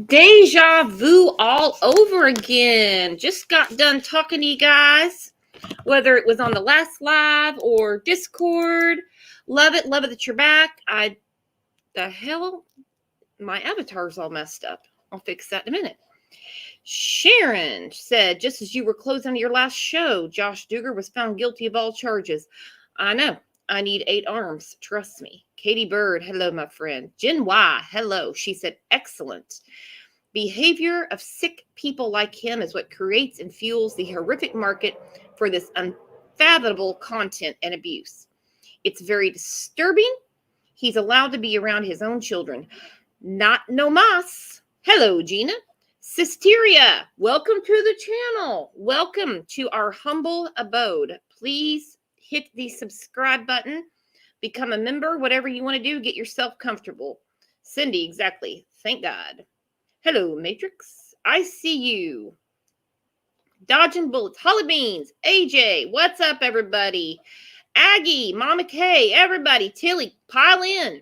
Deja vu all over again. Just got done talking to you guys, whether it was on the last live or Discord. Love it that you're back. The hell, my avatar's all messed up. I'll fix that in a minute. Sharon said, just as you were closing your last show, Josh Duggar was found guilty of all charges. I know. I need 8 arms. Trust me. Katie Bird, hello, my friend. Jen Y, hello. She said, excellent. Behavior of sick people like him is what creates and fuels the horrific market for this unfathomable content and abuse. It's very disturbing. He's allowed to be around his own children. Not no mas. Hello, Gina. Cysteria, welcome to the channel. Welcome to our humble abode. Please hit the subscribe button. Become a member, whatever you want to do. Get yourself comfortable. Cindy, exactly. Thank God. Hello, Matrix. I see you. Dodging bullets. Holly Beans. AJ. What's up, everybody? Aggie. Mama K. Everybody. Tilly. Pile in.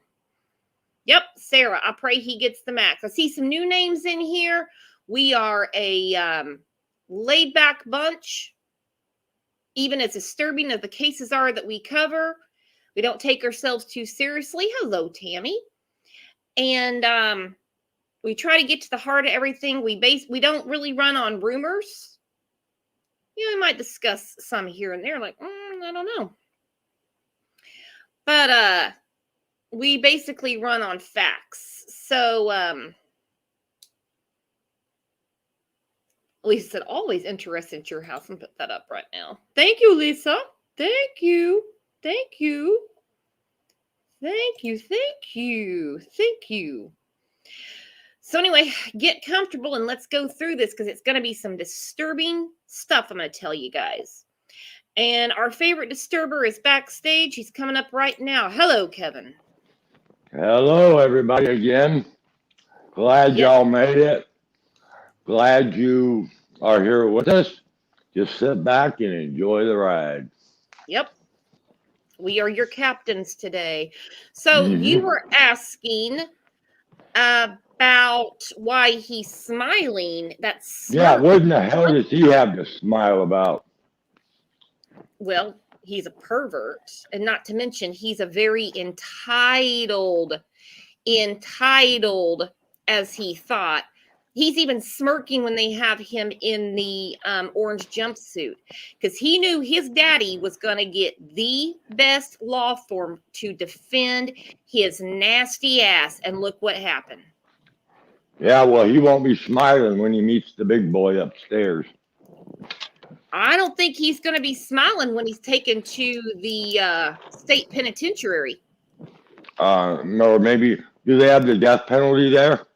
Yep. Sarah. I pray he gets the max. I see some new names in here. We are a laid-back bunch. Even as disturbing as the cases are that we cover, we don't take ourselves too seriously. Hello, Tammy. And we try to get to the heart of everything. We don't really run on rumors. You know, we might discuss some here and there, like, I don't know. But we basically run on facts. So Lisa said, always interested at your house, and put that up right now. Thank you, Lisa. Thank you. Thank you. Thank you. Thank you. Thank you. So anyway, get comfortable and let's go through this because it's going to be some disturbing stuff I'm going to tell you guys. And our favorite disturber is backstage. He's coming up right now. Hello, Kevin. Hello, everybody again. Glad y'all made it. Glad you are here with us. Just sit back and enjoy the ride. Yep. We are your captains today. So you were asking about why he's smiling. Yeah, what in the hell does he have to smile about? Well, he's a pervert. And not to mention, he's a very entitled, as he thought. He's even smirking when they have him in the orange jumpsuit because he knew his daddy was going to get the best law firm to defend his nasty ass. And look what happened. Yeah, well, he won't be smiling when he meets the big boy upstairs. I don't think he's going to be smiling when he's taken to the state penitentiary. Or maybe, do they have the death penalty there?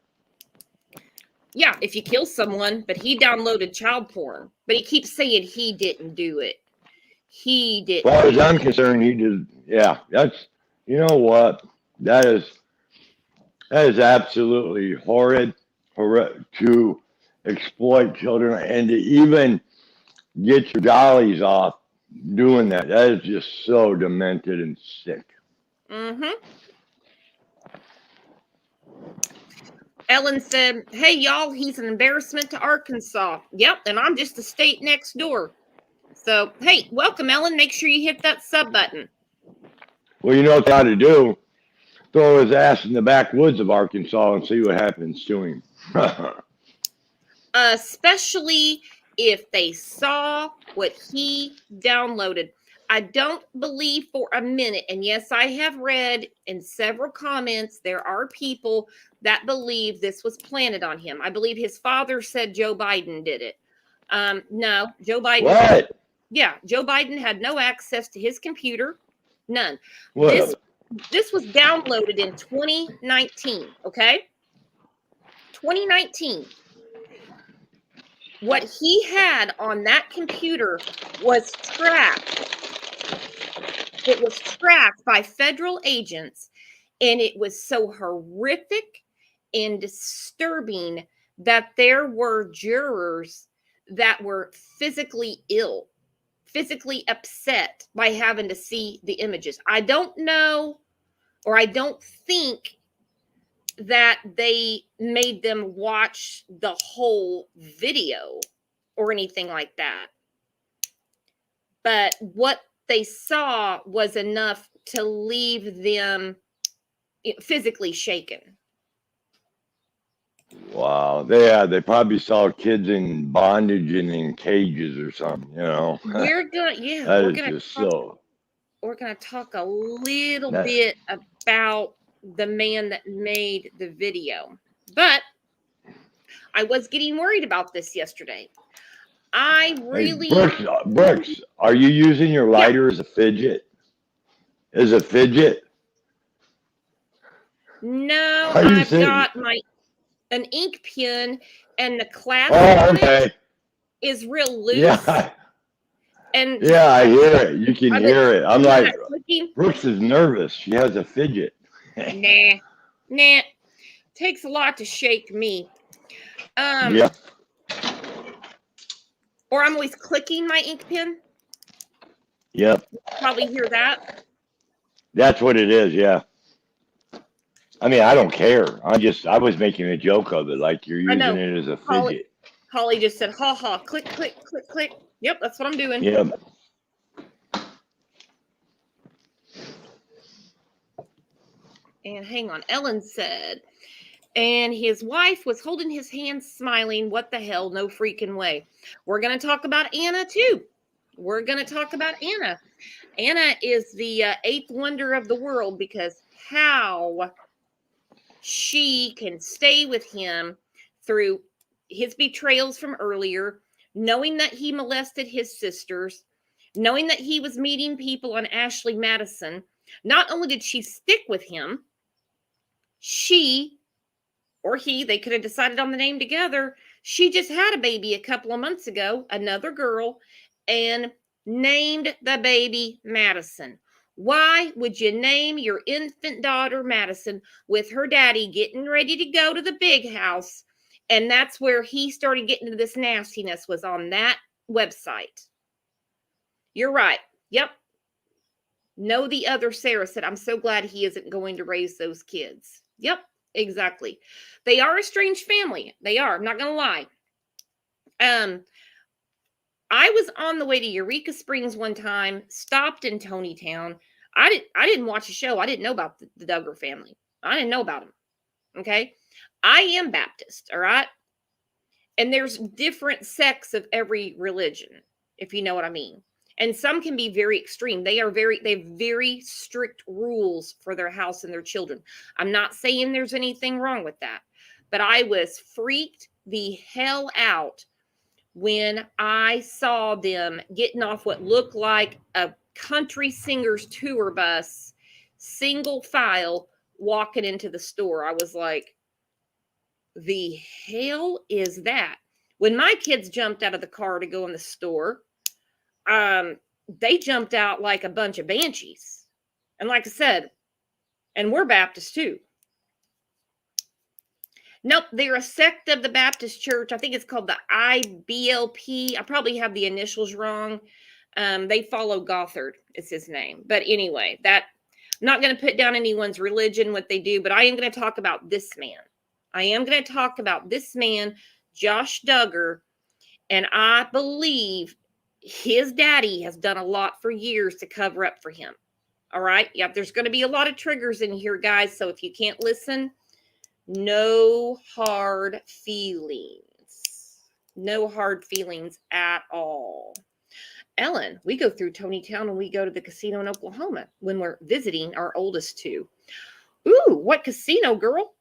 Yeah, if you kill someone, but he downloaded child porn. But he keeps saying he didn't do it. He didn't. Well, as I'm concerned, he did. Yeah, that's, you know what? That is absolutely horrid to exploit children and to even get your jollies off doing that. That is just so demented and sick. Mm-hmm. Ellen said, hey, y'all, he's an embarrassment to Arkansas. Yep, and I'm just the state next door. So, hey, welcome, Ellen. Make sure you hit that sub button. Well, you know what they ought to do? Throw his ass in the backwoods of Arkansas and see what happens to him. Especially if they saw what he downloaded. I don't believe for a minute, and yes, I have read in several comments, there are people that believe this was planted on him. I believe his father said Joe Biden did it. No, Joe Biden. What? Yeah, Joe Biden had no access to his computer. None. What? This was downloaded in 2019, okay? 2019. What he had on that computer was tracked. It was tracked by federal agents, and it was so horrific and disturbing that there were jurors that were physically ill, physically upset by having to see the images. I don't know, or I don't think that they made them watch the whole video or anything like that. But what they saw was enough to leave them physically shaken. Wow. They probably saw kids in bondage and in cages or something, you know. We're gonna That is just so. we're gonna talk a little That, bit about the man that made the video. But I was getting worried about this yesterday. I really hey, Brooks, are you using your lighter as a fidget? As a fidget? No, Are you I've saying? got an ink pen, and the clasp on it is real loose. Yeah. And Yeah, I hear it. You can hear it. I'm like, clicking. Brooks is nervous. She has a fidget. Nah. Takes a lot to shake me. Yeah. Or I'm always clicking my ink pen. Yep. Probably hear that. That's what it is. Yeah. I mean, I don't care. I was making a joke of it, like you're using it as a fidget. Holly just said, ha ha, click, click, click, click. Yep, that's what I'm doing. Yep. And hang on, Ellen said, and his wife was holding his hand, smiling. What the hell? No freaking way. We're going to talk about Anna, too. We're going to talk about Anna. Anna is the eighth wonder of the world, because how she can stay with him through his betrayals from earlier, knowing that he molested his sisters, knowing that he was meeting people on Ashley Madison. Not only did she stick with him, she or he, they could have decided on the name together. She just had a baby a couple of months ago, another girl, and named the baby Madison. Why would you name your infant daughter Madison with her daddy getting ready to go to the big house? And that's where he started getting into this nastiness, was on that website. You're right. Yep. No, the other Sarah said, I'm so glad he isn't going to raise those kids. Yep, exactly. They are a strange family. They are. I'm not going to lie. I was on the way to Eureka Springs one time, stopped in Tonytown. I didn't watch the show. I didn't know about the Duggar family. I didn't know about them. Okay. I am Baptist. All right. And there's different sects of every religion, if you know what I mean. And some can be very extreme. They have very strict rules for their house and their children. I'm not saying there's anything wrong with that, but I was freaked the hell out when I saw them getting off what looked like a country singer's tour bus, single file, walking into the store. I was like, the hell is that? When my kids jumped out of the car to go in the store, they jumped out like a bunch of banshees. And like I said, and we're Baptist too. Nope, they're a sect of the Baptist church. I think it's called the IBLP. I probably have the initials wrong. They follow Gothard, is his name. But anyway, I'm not going to put down anyone's religion, what they do, but I am going to talk about this man. I am going to talk about this man, Josh Duggar, and I believe his daddy has done a lot for years to cover up for him. All right? Yep, there's going to be a lot of triggers in here, guys, so if you can't listen, no hard feelings. No hard feelings at all. Ellen, we go through Tonytown and we go to the casino in Oklahoma when we're visiting our oldest two. Ooh, what casino, girl?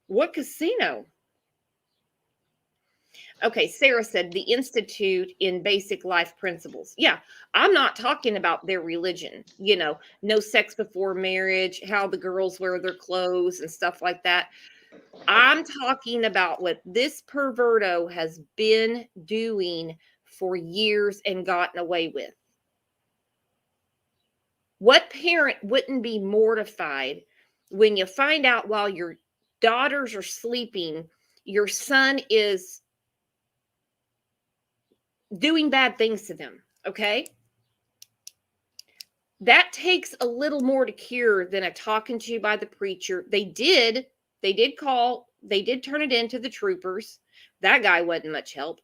What casino? Okay, Sarah said the Institute in Basic Life Principles. Yeah, I'm not talking about their religion. You know, no sex before marriage, how the girls wear their clothes and stuff like that. I'm talking about what this perverto has been doing for years and gotten away with. What parent wouldn't be mortified when you find out while your daughters are sleeping, your son is doing bad things to them? Okay. That takes a little more to cure than a talking to by the preacher. They did They did call. They did turn it in to the troopers. That guy wasn't much help.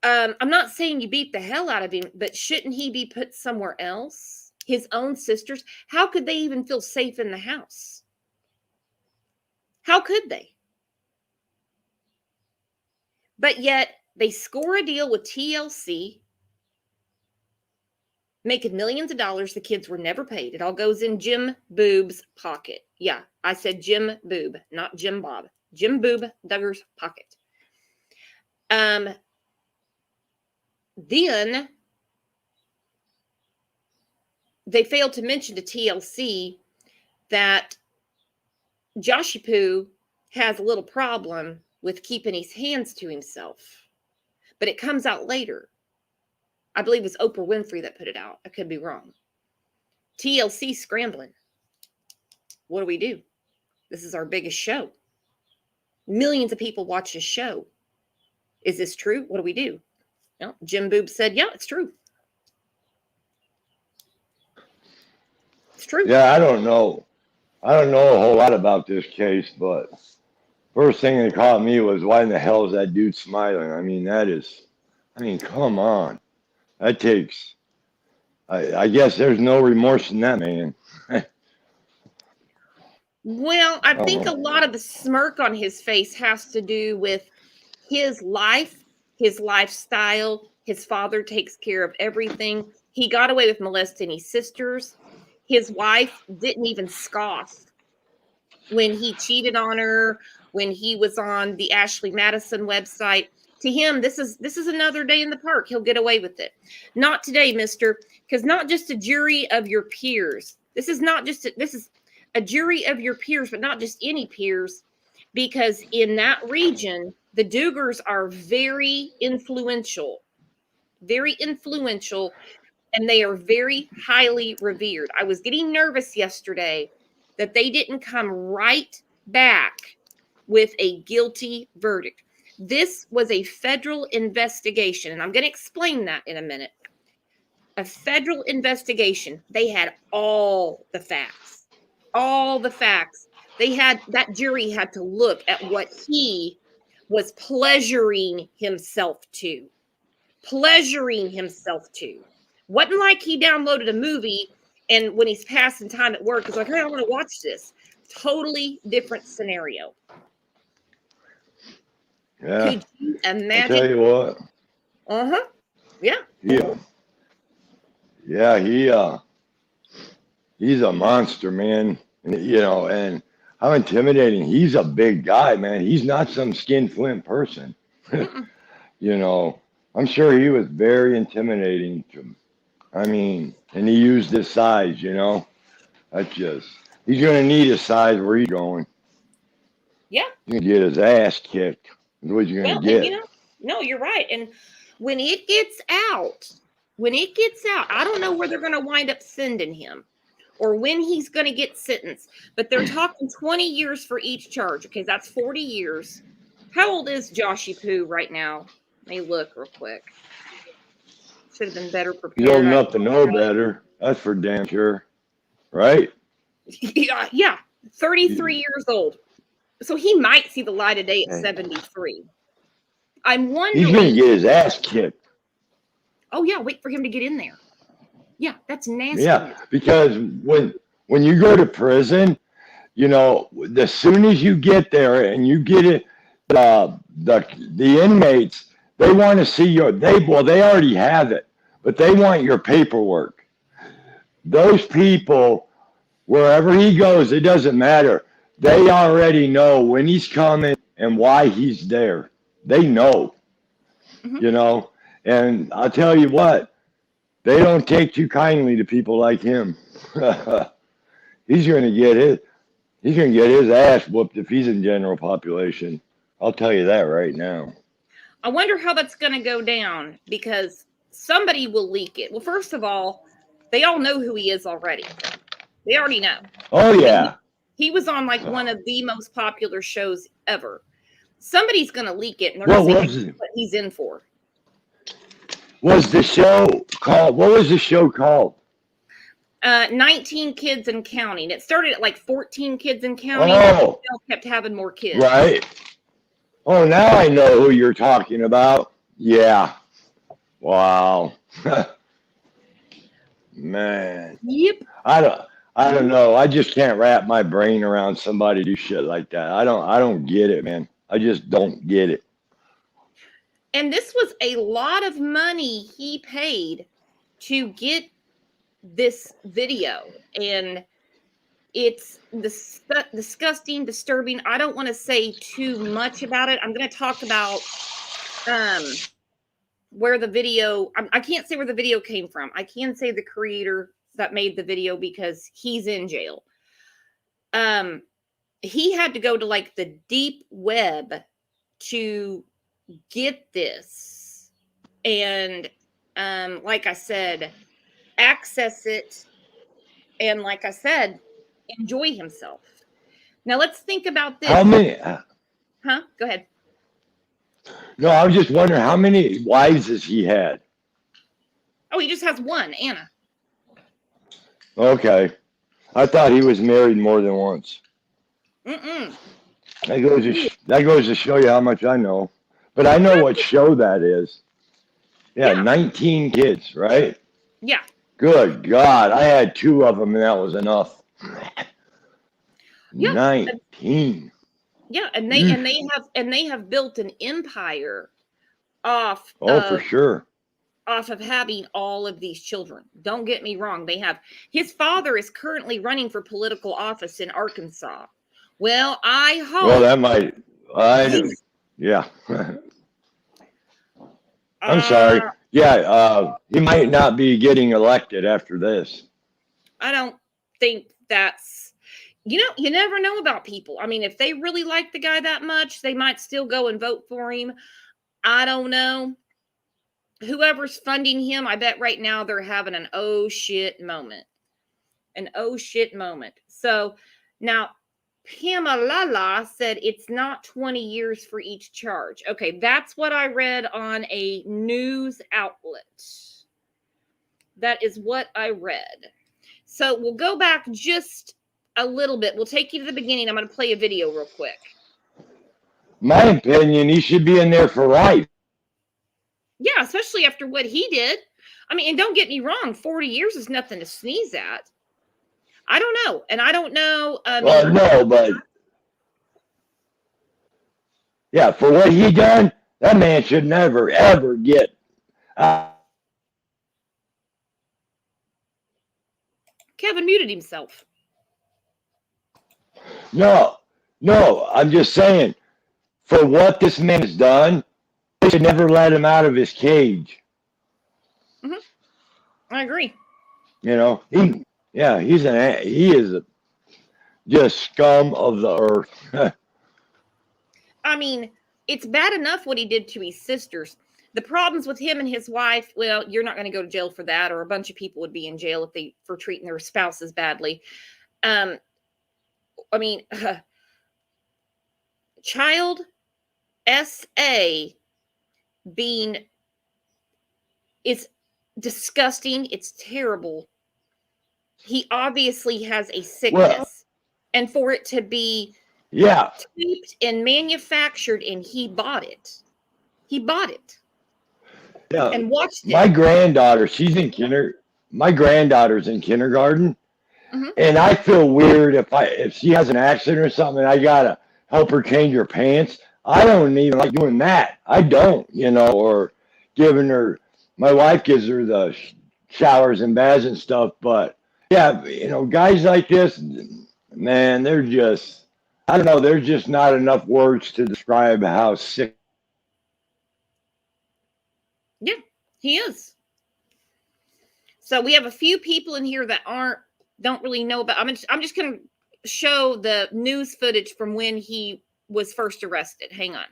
I'm not saying you beat the hell out of him, but shouldn't he be put somewhere else? His own sisters? How could they even feel safe in the house? How could they? But yet they score a deal with TLC, making millions of dollars. The kids were never paid. It all goes in Jim Boob's pocket. Yeah, I said Jim Boob, not Jim Bob. Jim Boob, Duggar's pocket. Then they failed to mention to TLC that Joshy Poo has a little problem with keeping his hands to himself. But it comes out later. I believe it was Oprah Winfrey that put it out. I could be wrong. TLC scrambling. What do? This is our biggest show. Millions of people watch this show. Is this true? What do? Well, Jim Boob said, yeah, it's true. It's true. Yeah, I don't know. I don't know a whole lot about this case, but first thing that caught me was, why in the hell is that dude smiling? I mean, come on. That takes, I guess there's no remorse in that man. Well, I think a lot of the smirk on his face has to do with his life, his lifestyle. His father takes care of everything. He got away with molesting his sisters. His wife didn't even scoff when he cheated on her, when he was on the Ashley Madison website. To him, this is another day in the park. He'll get away with it. Not today, mister, because not just a jury of your peers. This is a jury of your peers, but not just any peers, because in that region, the Duggars are very influential, and they are very highly revered. I was getting nervous yesterday that they didn't come right back with a guilty verdict. This was a federal investigation, and I'm going to explain that in a minute. A federal investigation. They had all the facts. That jury had to look at what he was pleasuring himself to. Wasn't like he downloaded a movie and when he's passing time at work, he's like, hey, I want to watch this. Totally different scenario. Yeah. Could you imagine? I'll tell you what. Uh-huh. Yeah. He's a monster, man. And how intimidating. He's a big guy, man. He's not some skinflint person. I'm sure he was very intimidating to him. I mean, and he used his size, he's going to need his size where he's going. Yeah. He's going to get his ass kicked. That's what you're going to get. No, you're right. And when it gets out, I don't know where they're going to wind up sending him or when he's going to get sentenced. But they're talking 20 years for each charge. Okay, that's 40 years. How old is Joshy Poo right now? Let me look real quick. Should have been better prepared. He's old enough to know better. That's for damn sure. Right? Yeah. 33 years old. So he might see the light of day at 73. I'm wondering. He's going to get his ass kicked. Oh, yeah. Wait for him to get in there. Yeah, that's nasty. Yeah, because when you go to prison, as soon as you get there and you get it, the inmates, they want to see they already have it, but they want your paperwork. Those people, wherever he goes, it doesn't matter. They already know when he's coming and why he's there. They know, and I'll tell you what, they don't take too kindly to people like him. He's going to get his ass whooped if he's in general population. I'll tell you that right now. I wonder how that's going to go down because somebody will leak it. Well, first of all, they all know who he is already. They already know. Oh, yeah. He was on like one of the most popular shows ever. Somebody's going to leak it and they're going to say what he's in for. What was the show called? 19 kids and counting. It started at like 14 kids and counting. Oh, Still kept having more kids. right. Oh, now I know who you're talking about. Yeah. Wow. Man. Yep. I don't know. I just can't wrap my brain around somebody do shit like that. I don't get it, man. I just don't get it. And this was a lot of money he paid to get this video. And it's disgusting, disturbing. I don't want to say too much about it. I'm going to talk about where the video, I can't say where the video came from. I can say the creator that made the video because he's in jail. He had to go to like the deep web to get this. And like I said, access it. And like I said, enjoy himself. Now let's think about this. How many? Huh? Go ahead. No, I was just wondering how many wives has he had? Oh, he just has one, Anna. Okay. I thought he was married more than once. Mm-mm. That goes to show you how much I know. But I know what show that is. Yeah, 19 kids, right? Yeah. Good God. I had 2 of them and that was enough. Yeah. 19. Yeah, and they have built an empire off for sure. Off of having all of these children. Don't get me wrong. They have, his father is currently running for political office in Arkansas. Well, I hope. Well, that might. Yeah. I'm sorry. Yeah, he might not be getting elected after this. I don't think that's, you never know about people. I mean, if they really like the guy that much, they might still go and vote for him. I don't know. Whoever's funding him, I bet right now they're having an oh shit moment. An oh shit moment. So now Pamela said it's not 20 years for each charge. Okay, that's what I read on a news outlet. That is what I read. So we'll go back just a little bit. We'll take you to the beginning. I'm going to play a video real quick. My opinion, he should be in there for life. Yeah, especially after what he did. I mean, and don't get me wrong, 40 years is nothing to sneeze at. I don't know. And I don't know. Well, no, but yeah, for what he done, that man should never, ever get. Kevin muted himself. No, I'm just saying, for what this man has done, they should never let him out of his cage. Mm-hmm. I agree. He is just scum of the earth. I mean, it's bad enough what he did to his sisters. The problems with him and his wife, well, you're not going to go to jail for that, or a bunch of people would be in jail for treating their spouses badly. I mean, child SA is disgusting. It's terrible. He obviously has a sickness, and for it to be taped and manufactured, and he bought it. Yeah, and watched it. My granddaughter, my granddaughter's in kindergarten, and I feel weird if she has an accident or something, and I gotta help her change her pants. I don't even like doing that. I don't, or giving her. My wife gives her the showers and baths and stuff, but yeah, guys like this, man, they're just. I don't know. There's just not enough words to describe how sick. Yeah, he is. So we have a few people in here that don't really know about. I'm just going to show the news footage from when he was first arrested. Hang on.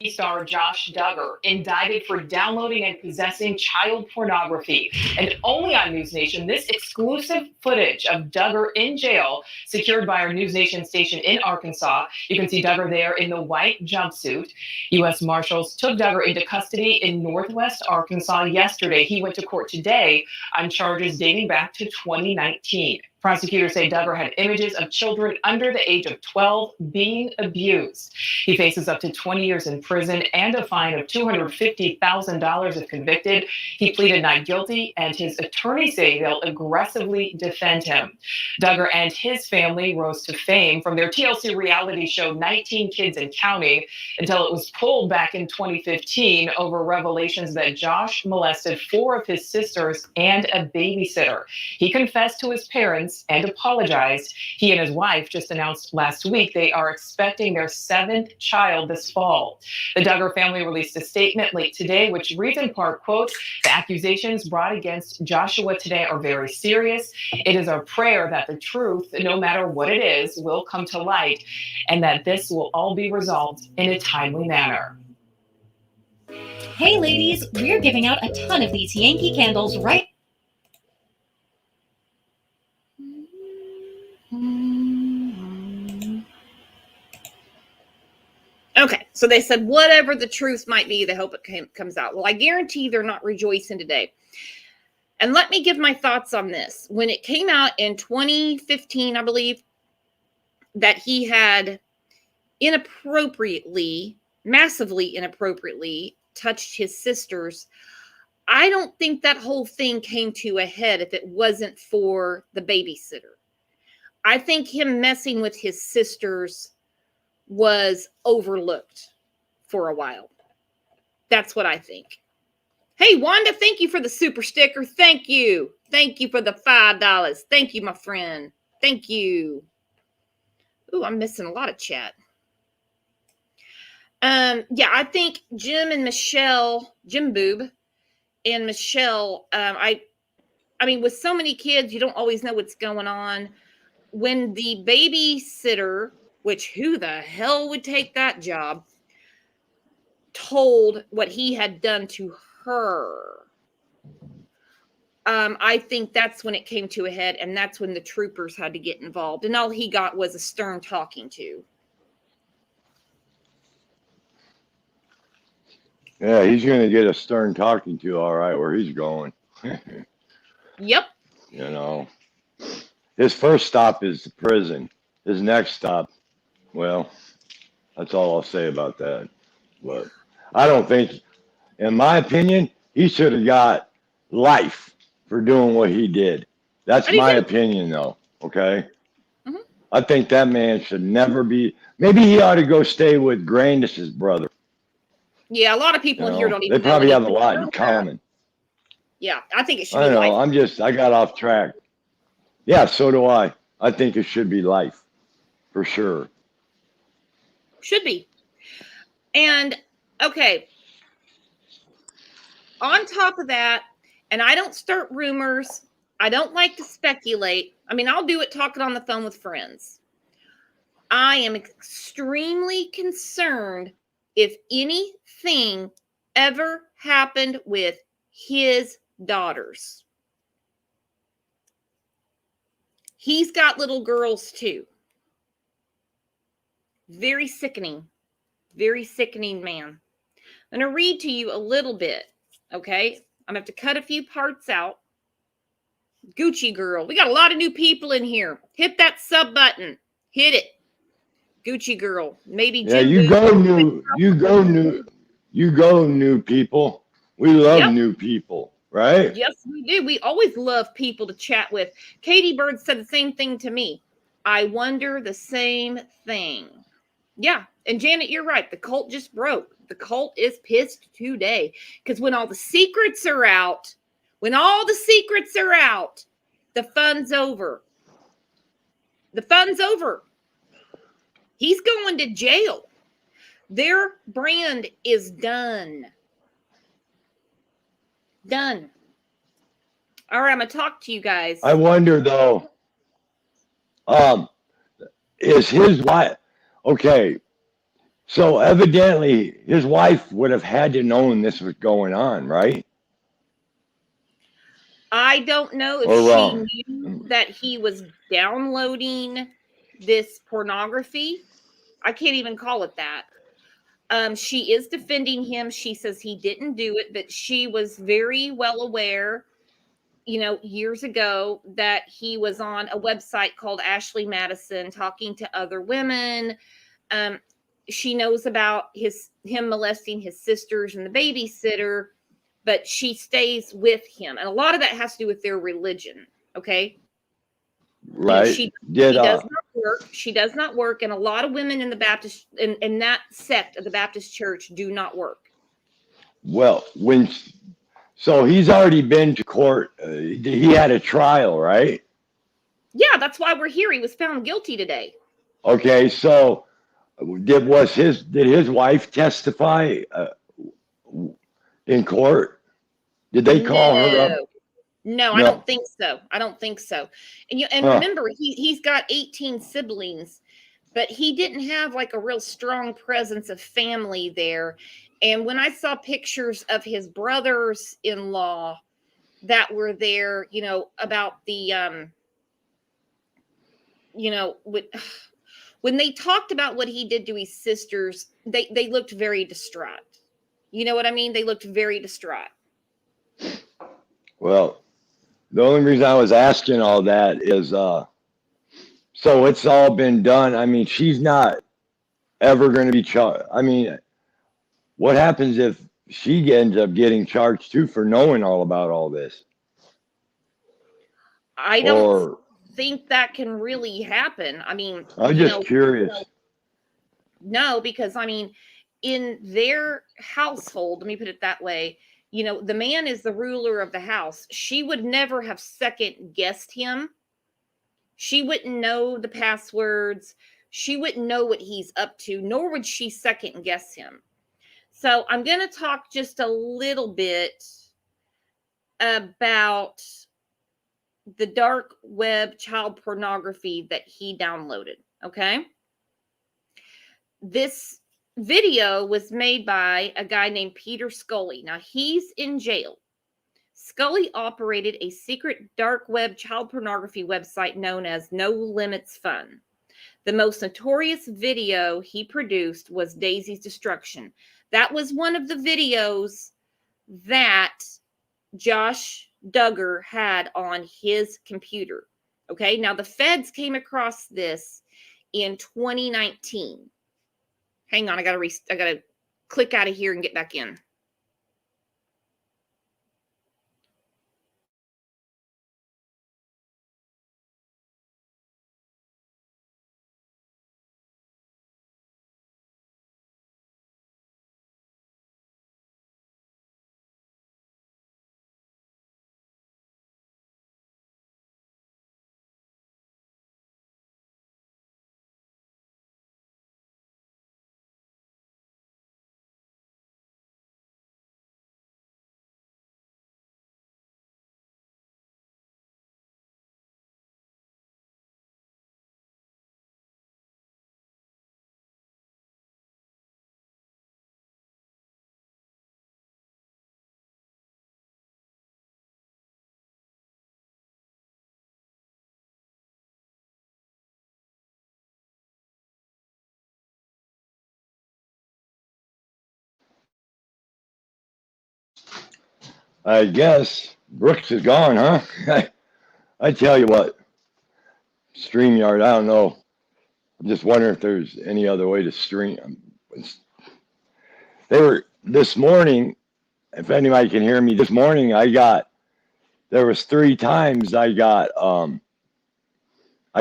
Star Josh Duggar indicted for downloading and possessing child pornography. And only on News Nation, this exclusive footage of Duggar in jail, secured by our News Nation station in Arkansas. You can see Duggar there in the white jumpsuit. U.S. Marshals took Duggar into custody in Northwest Arkansas yesterday. He went to court today on charges dating back to 2019. Prosecutors say Duggar had images of children under the age of 12 being abused. He faces up to 20 years in prison and a fine of $250,000 if convicted. He pleaded not guilty, and his attorneys say they'll aggressively defend him. Duggar and his family rose to fame from their TLC reality show 19 Kids and Counting until it was pulled back in 2015 over revelations that Josh molested 4 of his sisters and a babysitter. He confessed to his parents and apologized. He and his wife just announced last week they are expecting their 7th child this fall. The Duggar family released a statement late today, which reads in part, quote, "The accusations brought against Joshua today are very serious. It is our prayer that the truth, no matter what it is, will come to light, and that this will all be resolved in a timely manner." Hey ladies, we're giving out a ton of these Yankee candles right. Okay, so they said whatever the truth might be, they hope it comes out. Well, I guarantee they're not rejoicing today. And let me give my thoughts on this. When it came out in 2015, I believe, that he had massively inappropriately touched his sisters, I don't think that whole thing came to a head if it wasn't for the babysitter. I think him messing with his sisters was overlooked for a while. That's what I think. Hey, Wanda, thank you for the super sticker. Thank you. Thank you for the $5. Thank you, my friend. Thank you. Ooh, I'm missing a lot of chat. Yeah, I think Jim Boob and Michelle, I mean, with so many kids, you don't always know what's going on. When the babysitter, which who the hell would take that job, told what he had done to her, I think that's when it came to a head, and that's when the troopers had to get involved. And all he got was a stern talking to. Yeah, he's going to get a stern talking to, all right, where he's going. Yep. You know, his first stop is the prison. His next stop, well, that's all I'll say about that. But I don't think, in my opinion, he should have got life for doing what he did. That's my opinion, though. Okay. Mm-hmm. I think that man should never be. Maybe he ought to go stay with Grandis's brother. Yeah, a lot of people in here don't even know. They probably have a anything lot in about common. Yeah, I think it should I be know. life. I got off track. Yeah, so do I. I think it should be life for sure. Should be. And okay, on top of that, and I don't start rumors. I don't like to speculate. I mean, I'll do it talking on the phone with friends. I am extremely concerned if anything ever happened with his daughters. He's got little girls too. Very sickening man. I'm going to read to you a little bit, okay? I'm going to have to cut a few parts out. Gucci girl. We got a lot of new people in here. Hit that sub button. Hit it. Gucci girl. Maybe Yeah, Jim you go new people. We love new people, right? Yes, we do. We always love people to chat with. Katie Bird said the same thing to me. I wonder the same thing. Yeah. And Janet, you're right. The cult just broke. The cult is pissed today. Because when all the secrets are out, the fun's over. The fun's over. He's going to jail. Their brand is done. Done. All right, I'm going to talk to you guys. I wonder, though, is his wife, okay, So evidently, his wife would have had to know this was going on, right? I don't know if Or she wrong? knew that he was downloading this pornography. I can't even call it that. She is defending him. She says he didn't do it, but she was very well aware, years ago that he was on a website called Ashley Madison talking to other women. Um, she knows about him molesting his sisters and the babysitter, but she stays with him. And a lot of that has to do with their religion. Okay. Right? She Did does not work. She does not work. And a lot of women in the Baptist in that sect of the Baptist church do not work. well so he's already been to court. He had a trial, right? Yeah, that's why we're here. He was found guilty today. Okay, so did his wife testify in court? Did they call her up? No, I No. don't think so. I don't think so. And Huh. remember, he's got 18 siblings, but he didn't have like a real strong presence of family there. And when I saw pictures of his brothers-in-law that were there, about the when they talked about what he did to his sisters, they looked very distraught. You know what I mean? They looked very distraught. Well, the only reason I was asking all that is so it's all been done. I mean, she's not ever going to be charged. I mean, what happens if she ends up getting charged too for knowing all about all this? I don't think that can really happen. I mean, I'm just curious. No, because I mean, in their household, let me put it that way, the man is the ruler of the house. She would never have second guessed him. She wouldn't know the passwords. She wouldn't know what he's up to, nor would she second guess him. So I'm going to talk just a little bit about the dark web child pornography that he downloaded. Okay. This video was made by a guy named Peter Scully. Now he's in jail. Scully operated a secret dark web child pornography website known as No Limits Fun. The most notorious video he produced was Daisy's Destruction. That was one of the videos that Josh Duggar had on his computer. Okay, now the feds came across this in 2019. Hang on, I gotta click out of here and get back in. I guess Brooks is gone, huh? I tell you what, StreamYard, I don't know. I'm just wondering if there's any other way to stream. They were this morning, if anybody can hear me, this morning there was 3 times I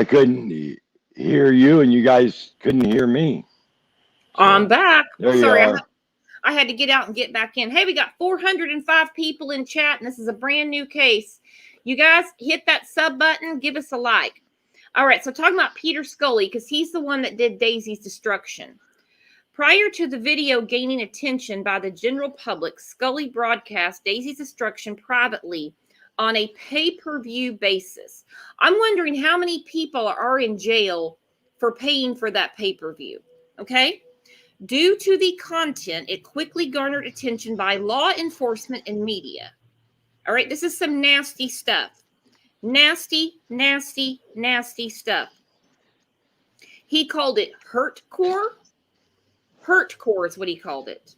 couldn't hear you and you guys couldn't hear me. So, I'm back. Sorry, I had to get out and get back in. Hey, we got 405 people in chat, and this is a brand new case. You guys hit that sub button, give us a like. All right, so talking about Peter Scully, because he's the one that did Daisy's Destruction. Prior to the video gaining attention by the general public, Scully broadcast Daisy's Destruction privately on a pay-per-view basis. I'm wondering how many people are in jail for paying for that pay-per-view, okay? Due to the content, it quickly garnered attention by law enforcement and media. All right, this is some nasty stuff. Nasty, nasty, nasty stuff. He called it hurtcore. Hurtcore is what he called it.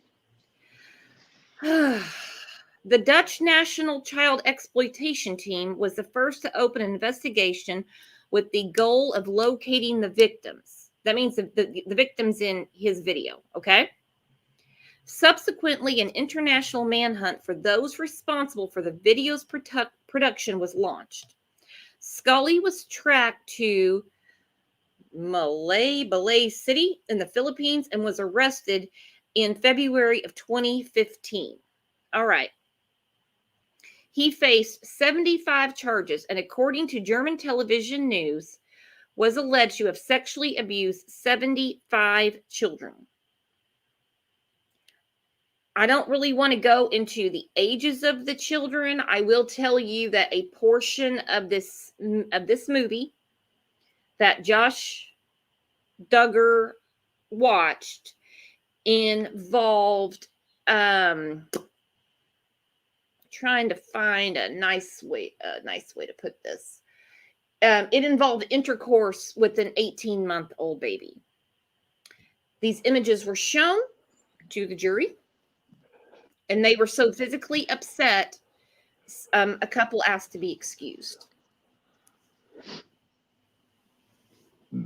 The Dutch National Child Exploitation Team was the first to open an investigation with the goal of locating the victims. That means the victims in his video, okay? Subsequently, an international manhunt for those responsible for the video's production was launched. Scully was tracked to Balay City in the Philippines and was arrested in February of 2015. All right. He faced 75 charges and, according to German television news, was alleged to have sexually abused 75 children. I don't really want to go into the ages of the children. I will tell you that a portion of this movie that Josh Duggar watched involved trying to find a nice way to put this. It involved intercourse with an 18-month-old baby. These images were shown to the jury, and they were so physically upset, a couple asked to be excused.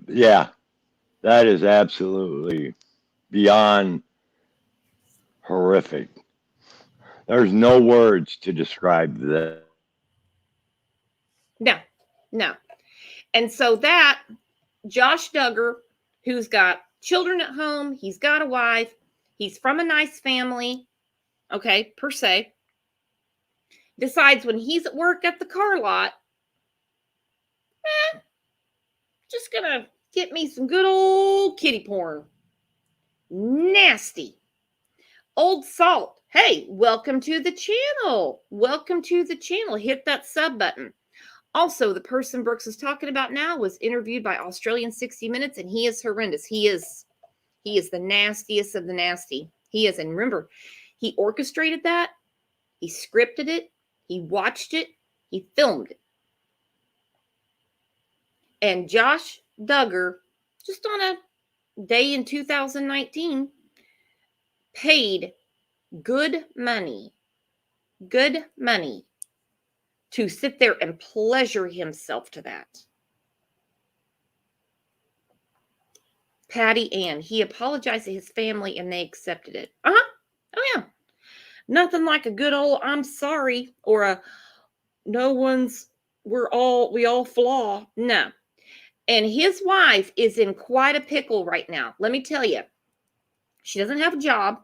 Yeah, that is absolutely beyond horrific. There's no words to describe that. No. And so that Josh Duggar, who's got children at home, he's got a wife, he's from a nice family, okay, per se, decides when he's at work at the car lot, just gonna get me some good old kitty porn. Nasty. Old Salt. Hey, welcome to the channel. Welcome to the channel. Hit that sub button. Also, the person Brooks is talking about now was interviewed by Australian 60 Minutes, and he is horrendous. He is the nastiest of the nasty. He is. And remember, he orchestrated that. He scripted it. He watched it. He filmed it. And Josh Duggar, just on a day in 2019, paid good money to sit there and pleasure himself to that. Patty Ann, he apologized to his family and they accepted it. Oh yeah. Nothing like a good old I'm sorry or a we all flaw. No. And his wife is in quite a pickle right now. Let me tell you. She doesn't have a job.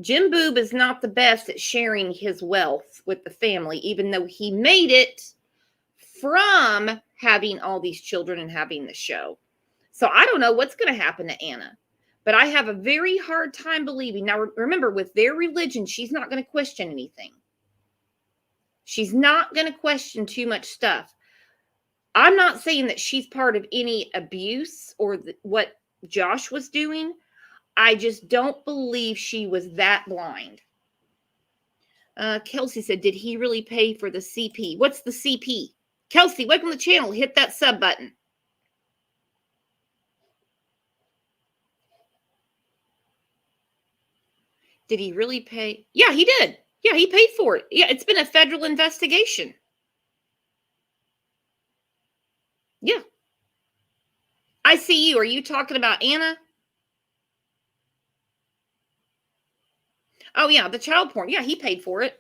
Jim Boob is not the best at sharing his wealth with the family, even though he made it from having all these children and having the show. So I don't know what's going to happen to Anna, but I have a very hard time believing. Now, remember, with their religion, she's not going to question anything. She's not going to question too much stuff. I'm not saying that she's part of any abuse or what Josh was doing. I just don't believe she was that blind. Kelsey said, did he really pay for the CP? What's the CP? Kelsey, welcome to the channel. Hit that sub button. Did he really pay? Yeah, he did. Yeah, he paid for it. Yeah, it's been a federal investigation. Yeah. I see you. Are you talking about Anna? Oh, yeah, the child porn. Yeah, he paid for it.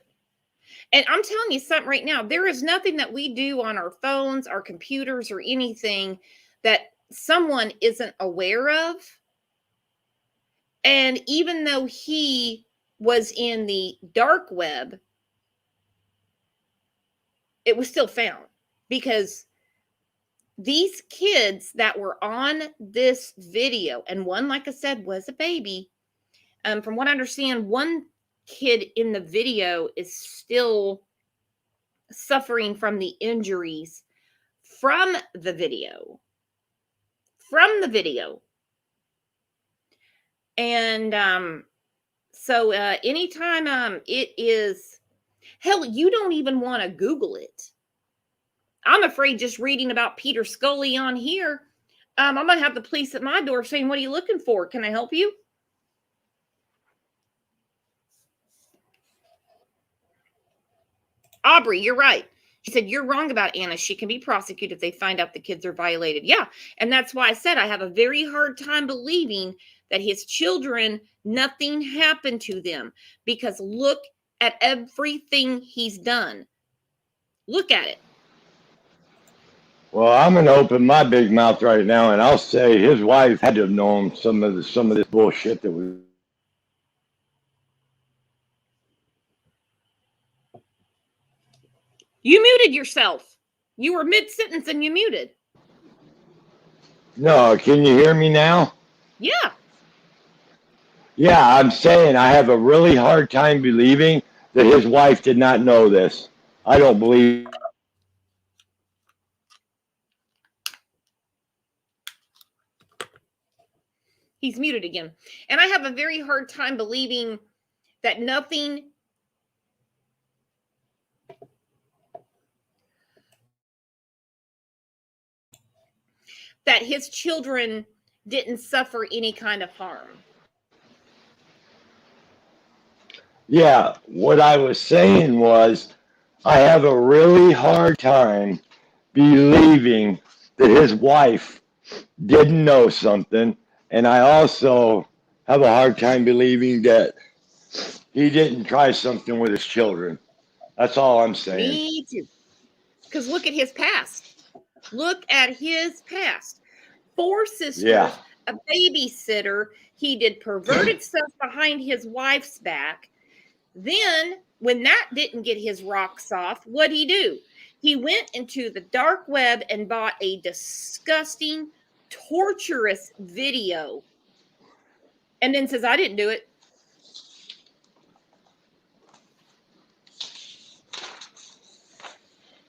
And I'm telling you something right now. There is nothing that we do on our phones, our computers, or anything that someone isn't aware of. And even though he was in the dark web, it was still found. Because these kids that were on this video, and one, like I said, was a baby. From what I understand, one kid in the video is still suffering from the injuries from the video. And so anytime it is, hell, you don't even want to Google it. I'm afraid just reading about Peter Scully on here, I'm going to have the police at my door saying, what are you looking for? Can I help you? Aubrey, you're right. She said, you're wrong about Anna. She can be prosecuted if they find out the kids are violated. Yeah. And that's why I said I have a very hard time believing that his children, nothing happened to them, because look at everything he's done. Look at it. Well, I'm going to open my big mouth right now, and I'll say his wife had to have known some of this bullshit that was. You muted yourself. You were mid-sentence and you muted. No, can you hear me now? Yeah. Yeah, I'm saying I have a really hard time believing that his wife did not know this. I don't believe. He's muted again. And I have a very hard time believing that nothing that his children didn't suffer any kind of harm. Yeah, what I was saying was I have a really hard time believing that his wife didn't know something, and I also have a hard time believing that he didn't try something with his children. That's all I'm saying. Me too. Because look at his past. Look at his past. 4 sisters, Yeah. a babysitter. He did perverted stuff behind his wife's back. Then, when that didn't get his rocks off, what'd he do? He went into the dark web and bought a disgusting, torturous video. And then says, I didn't do it.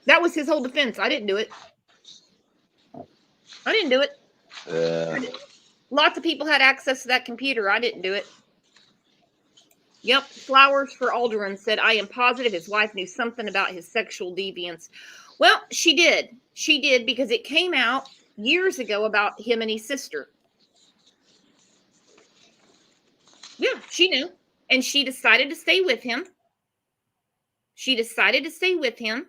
That was his whole defense. I didn't do it. I didn't do it. Lots of people had access to that computer. I didn't do it. Yep. Flowers for Alderman said, I am positive his wife knew something about his sexual deviance. Well, she did. She did, because it came out years ago about him and his sister. Yeah, she knew. And she decided to stay with him. She decided to stay with him.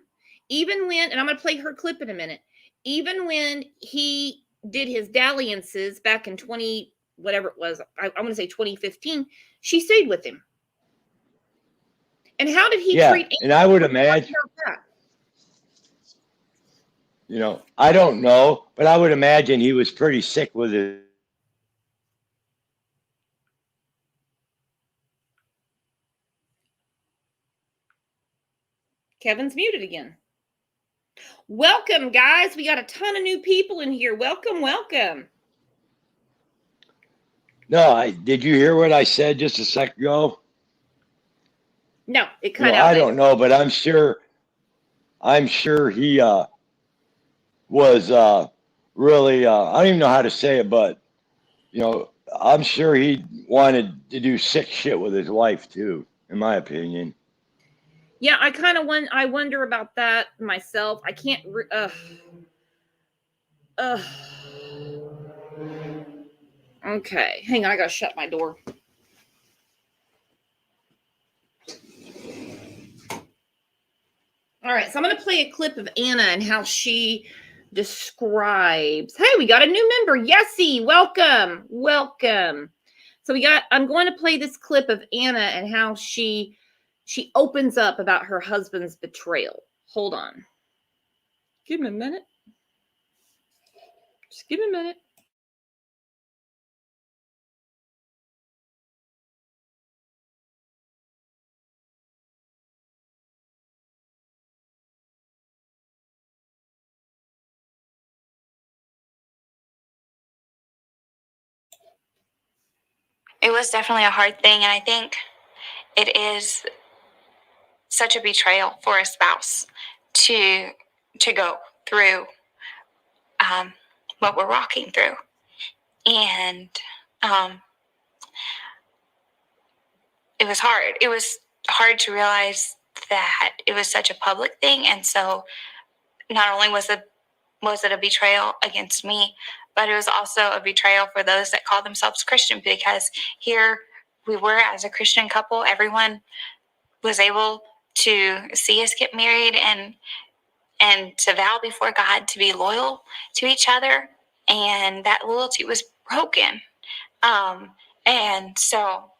Even when, and I'm going to play her clip in a minute, even when he did his dalliances back in whatever it was, I want to say 2015, she stayed with him. And how did he treat? And I would imagine, you know, I don't know, but I would imagine he was pretty sick with it. Kevin's muted again. Welcome, guys. We got a ton of new people in here. Welcome, welcome. No, did you hear what I said just a second ago? No, it cut out. I don't know, but I'm sure he was really, I don't even know how to say it, but, you know, I'm sure he wanted to do sick shit with his wife too, in my opinion. Yeah, I wonder about that myself. I can't, okay, hang on, I gotta shut my door. All right, so I'm going to play a clip of Anna and how she describes. Hey, we got a new member, Yessie. Welcome, welcome. So I'm going to play this clip of Anna and how she opens up about her husband's betrayal. Hold on. Give me a minute. Just give me a minute. It was definitely a hard thing, and I think it is such a betrayal for a spouse to go through what we're walking through. And it was hard. It was hard to realize that it was such a public thing. And so not only was it a betrayal against me, but it was also a betrayal for those that call themselves Christian, because here we were as a Christian couple. Everyone was able to see us get married and to vow before God to be loyal to each other. And that loyalty was broken. And so,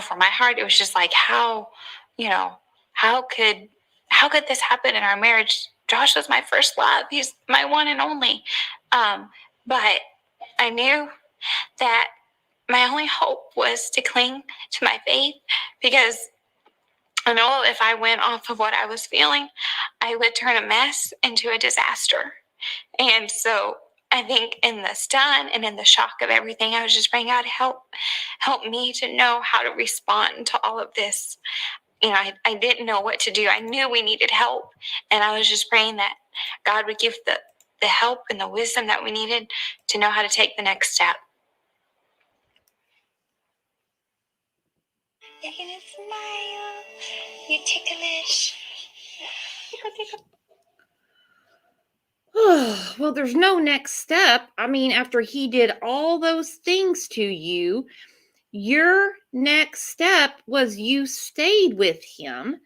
for my heart, it was just like, how could this happen in our marriage? Josh was my first love. He's my one and only. But I knew that my only hope was to cling to my faith, because I know if I went off of what I was feeling, I would turn a mess into a disaster. And so I think in the stun and in the shock of everything, I was just praying, God, help me to know how to respond to all of this. I didn't know what to do. I knew we needed help. And I was just praying that God would give the help and the wisdom that we needed to know how to take the next step. You're gonna smile. You're ticklish. Well, there's no next step. I mean, after he did all those things to you, your next step was you stayed with him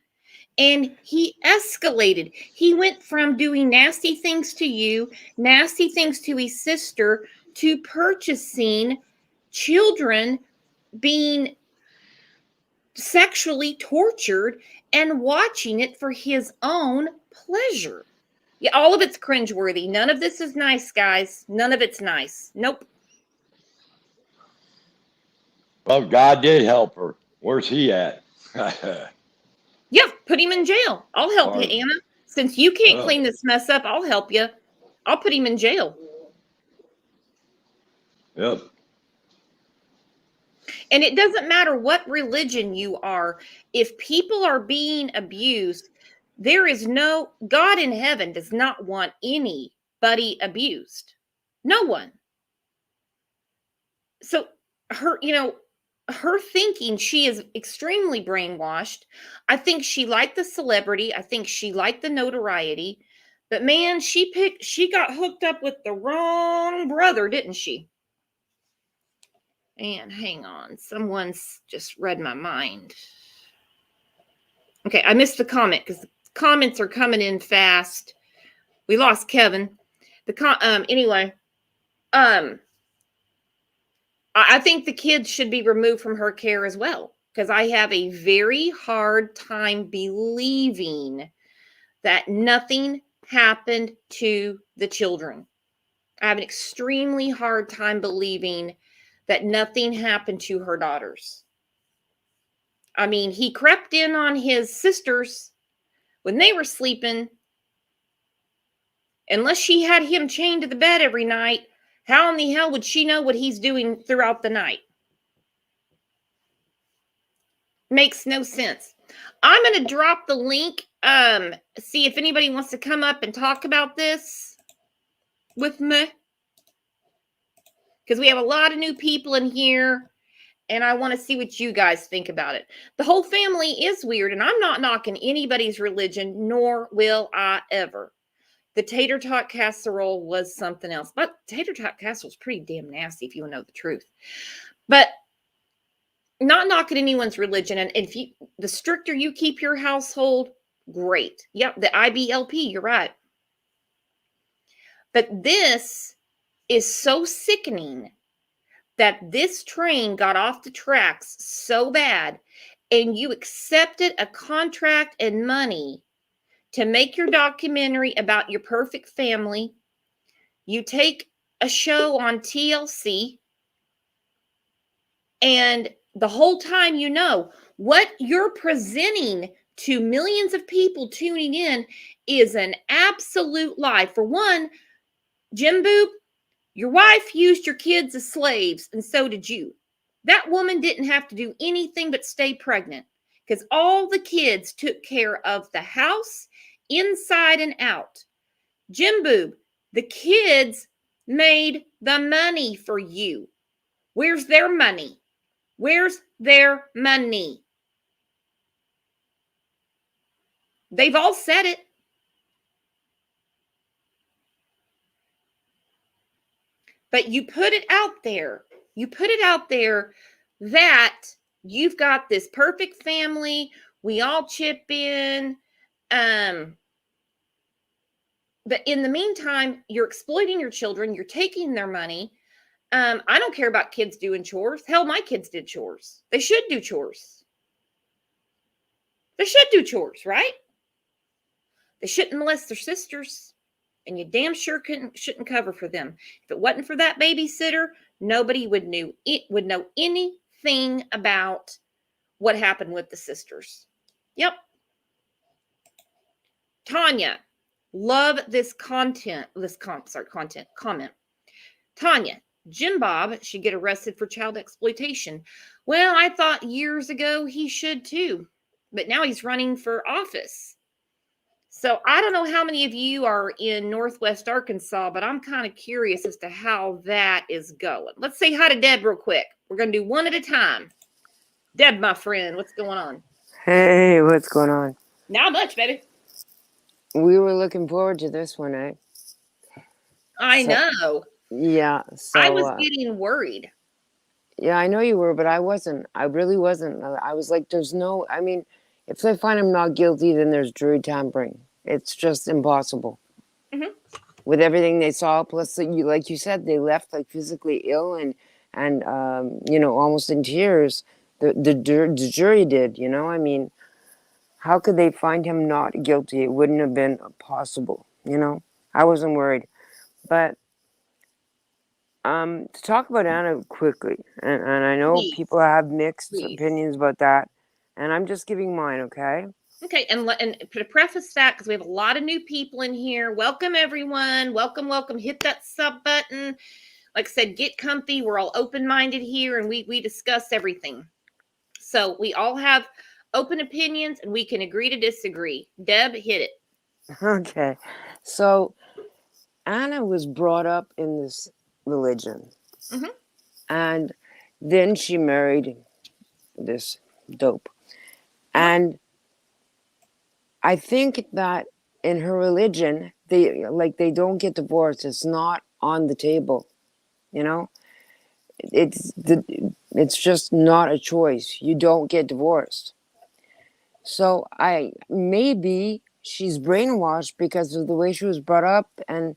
and he escalated. He went from doing nasty things to you, nasty things to his sister, to purchasing children being sexually tortured and watching it for his own pleasure. Yeah, all of it's cringeworthy. None of this is nice, guys. None of it's nice. Nope. Well, God did help her. Where's he at? Yeah, put him in jail. I'll help you, Or- Anna. Since you can't Oh. clean this mess up, I'll help you. I'll put him in jail. Yep. And it doesn't matter what religion you are. If people are being abused, there is no, God in heaven does not want anybody abused. No one. So her thinking, she is extremely brainwashed. I think she liked the celebrity. I think she liked the notoriety. But man, she got hooked up with the wrong brother, didn't she? And hang on, someone's just read my mind. Okay, I missed the comment because the comments are coming in fast. We lost Kevin. Anyway, I think the kids should be removed from her care as well, because I have a very hard time believing that nothing happened to the children. I have an extremely hard time believing that nothing happened to her daughters. I mean, he crept in on his sisters when they were sleeping. Unless she had him chained to the bed every night, how in the hell would she know what he's doing throughout the night? Makes no sense. I'm going to drop the link. See if anybody wants to come up and talk about this with me, because we have a lot of new people in here, and I want to see what you guys think about it. The whole family is weird, and I'm not knocking anybody's religion, nor will I ever. The tater tot casserole was something else, but tater tot casserole is pretty damn nasty if you want to know the truth. But not knocking anyone's religion, and if the stricter you keep your household, great. Yep, the IBLP, you're right. But this is so sickening that this train got off the tracks so bad, and you accepted a contract and money to make your documentary about your perfect family. You take a show on TLC, and the whole time what you're presenting to millions of people tuning in is an absolute lie. For one, Jim Boop, your wife used your kids as slaves, and so did you. That woman didn't have to do anything but stay pregnant, because all the kids took care of the house, inside and out. Jim Boob, the kids made the money for you. Where's their money? Where's their money? They've all said it. But you put it out there. You put it out there that you've got this perfect family. We all chip in. But in the meantime, you're exploiting your children. You're taking their money. I don't care about kids doing chores. Hell, my kids did chores. They should do chores. They should do chores, right? They shouldn't molest their sisters. And you damn sure shouldn't cover for them. If it wasn't for that babysitter, nobody would know anything about what happened with the sisters. Yep. Tanya, love this comment. Tanya, Jim Bob should get arrested for child exploitation. Well, I thought years ago he should too, but now he's running for office. So I don't know how many of you are in Northwest Arkansas, but I'm kind of curious as to how that is going. Let's say hi to Deb real quick. We're going to do one at a time. Deb, my friend, what's going on? Hey, what's going on? Not much, baby. We were looking forward to this one, eh? I know. Yeah. So, I was getting worried. Yeah, I know you were, but I wasn't. I really wasn't. I was like, there's no, I mean, if they find him not guilty, then there's jury tampering. It's just impossible. Mm-hmm. With everything they saw, plus, like you said, they left like physically ill and almost in tears. The jury did, I mean, how could they find him not guilty? It wouldn't have been possible, I wasn't worried. But to talk about Anna quickly, and I know Please. people have mixed Please. opinions about that, and I'm just giving mine, okay? Okay, and to preface that, because we have a lot of new people in here, welcome everyone. Welcome. Hit that sub button. Like I said, get comfy. We're all open-minded here, and we discuss everything. So we all have open opinions, and we can agree to disagree. Deb, hit it. Okay. So Anna was brought up in this religion. Mm-hmm. And then she married this dope. And I think that in her religion, they don't get divorced. It's not on the table, It's just not a choice. You don't get divorced. So maybe she's brainwashed because of the way she was brought up, and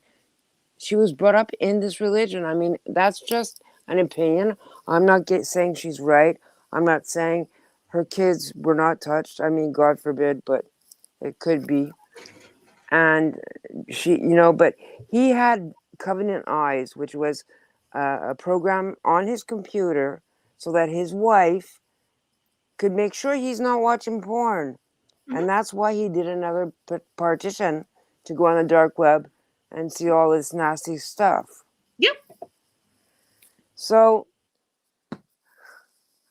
she was brought up in this religion. I mean, that's just an opinion. I'm not saying she's right. I'm not saying her kids were not touched. I mean, God forbid, but it could be. And she, but he had Covenant Eyes, which was a program on his computer so that his wife could make sure he's not watching porn. Mm-hmm. And that's why he did another partition to go on the dark web and see all this nasty stuff. Yep. So,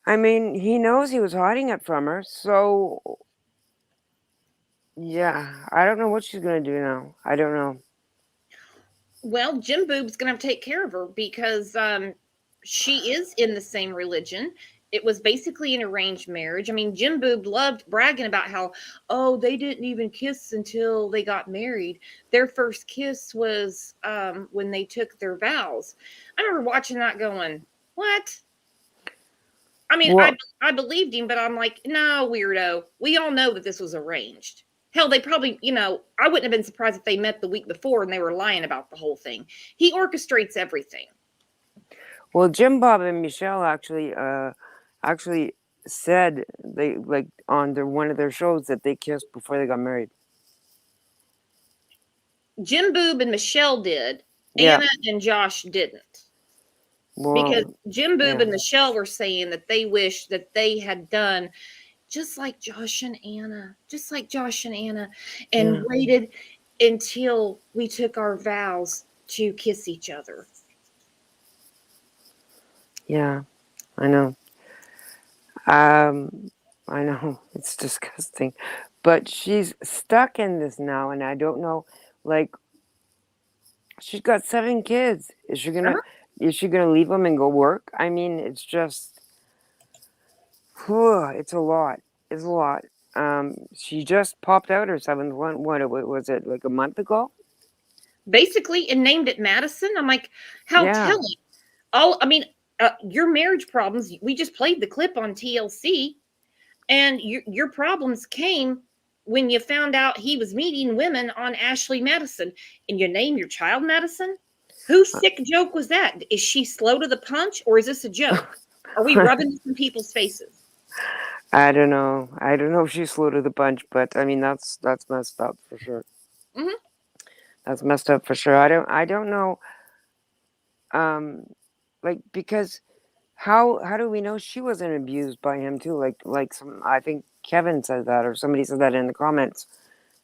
I mean, he knows he was hiding it from her. So, yeah, I don't know what she's going to do now. I don't know. Well, Jim Boob's going to have to take care of her because she is in the same religion. It was basically an arranged marriage. I mean, Jim Boob loved bragging about how, they didn't even kiss until they got married. Their first kiss was when they took their vows. I remember watching that going, what? I mean, I believed him, but I'm like, no, weirdo. We all know that this was arranged. Hell, they probably, I wouldn't have been surprised if they met the week before and they were lying about the whole thing. He orchestrates everything. Well, Jim Bob and Michelle actually said they on one of their shows that they kissed before they got married. Jim Boob and Michelle did. Yeah. Anna and Josh didn't. Well, because Jim Boob and Michelle were saying that they wish that they had done just like Josh and Anna, and waited until we took our vows to kiss each other. Yeah, I know. I know, it's disgusting. But she's stuck in this now, and I don't know, she's got 7 kids. Is she gonna leave them and go work? I mean, it's just, It's a lot. It's a lot. She just popped out her seventh one. What was it, like a month ago? Basically, and named it Madison. I'm like, how Yeah. telling. Your marriage problems, we just played the clip on TLC, and your problems came when you found out he was meeting women on Ashley Madison, and you name your child Madison. Whose sick joke was that? Is she slow to the punch, or is this a joke? Are we rubbing this in people's faces? I don't know. I don't know if she's slow to the punch, but I mean that's messed up for sure. Mhm. That's messed up for sure. I don't know. Like, because how do we know she wasn't abused by him too? Like some, I think Kevin said that, or somebody said that in the comments,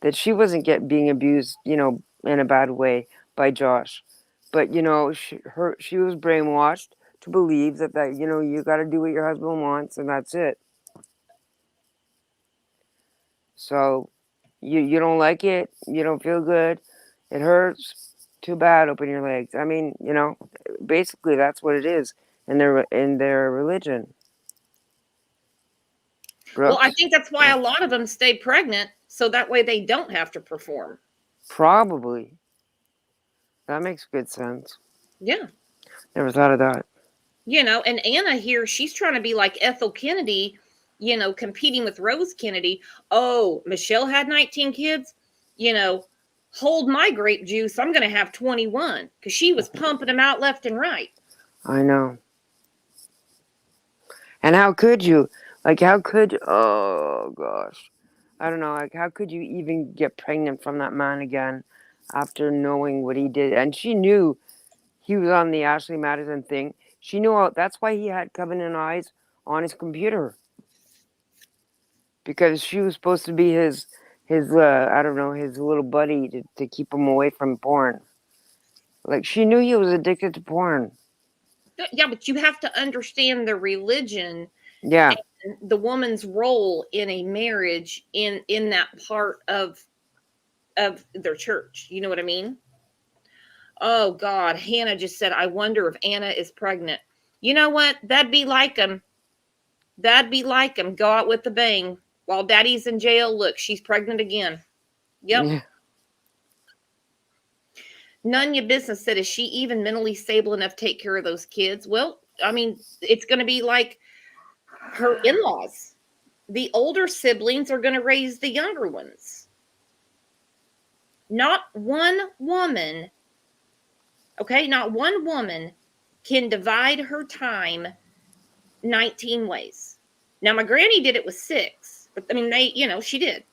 that she wasn't being abused, in a bad way by Josh. But she was brainwashed to believe that you got to do what your husband wants and that's it. So you don't like it, you don't feel good, it hurts. Too bad. Open your legs. I mean, basically that's what it is in their religion. Well, I Brooks, think that's why a lot of them stay pregnant, so that way they don't have to perform. probably. That makes good sense. Yeah. Never thought of that. And Anna here, she's trying to be like Ethel Kennedy, competing with Rose Kennedy. Oh, Michelle had 19 kids. Hold my grape juice. I'm going to have 21, because she was pumping them out left and right. I know. And how could you? Oh gosh. I don't know. Like, how could you even get pregnant from that man again after knowing what he did? And she knew he was on the Ashley Madison thing. She knew that's why he had Covenant Eyes on his computer. Because she was supposed to be his I don't know, his little buddy to keep him away from porn. Like, she knew he was addicted to porn. Yeah, but you have to understand the religion. Yeah. And the woman's role in a marriage in that part of their church. You know what I mean? Oh God, Hannah just said, I wonder if Anna is pregnant. You know what? That'd be like them. That'd be like them. Go out with the bang. While daddy's in jail, look, she's pregnant again. Yep. Yeah. None of your business said, is she even mentally stable enough to take care of those kids? Well, I mean, it's going to be like her in-laws. The older siblings are going to raise the younger ones. Not one woman, okay, not one woman can divide her time 19 ways. Now, my granny did it with 6, but I mean, she did.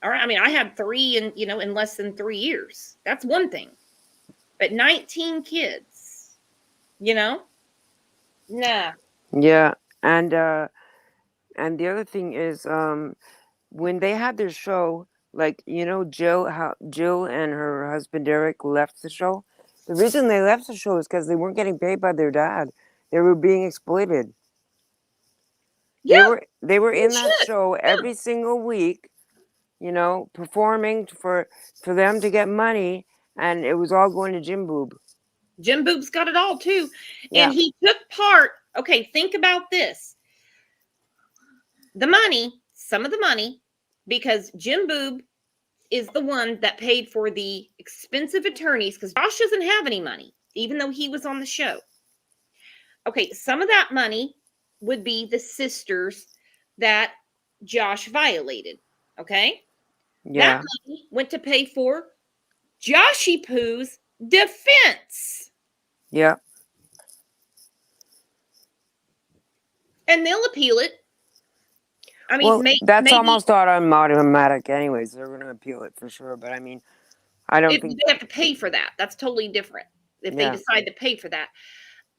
All right. I mean, I had 3 in less than 3 years. That's one thing. But 19 kids, nah. Yeah. And the other thing is, when they had their show, like, Jill and her husband Derek left the show. The reason they left the show is because they weren't getting paid by their dad. They were being exploited. Yeah, They were in that shit. show every single week, performing for them to get money, and it was all going to Jim Boob. Jim Boob's got it all too. Yeah. And he took part. Okay, think about this. The money, some of the money, because Jim Boob is the one that paid for the expensive attorneys, because Josh doesn't have any money, even though he was on the show. Okay, some of that money would be the sisters that Josh violated. Okay? Yeah. That money went to pay for Joshy Poo's defense. Yeah. And they'll appeal it. I mean, Well, that's maybe almost automatic anyways. They're going to appeal it for sure. But I mean, I don't think they have to pay for that. That's totally different if they Yeah. decide to pay for that.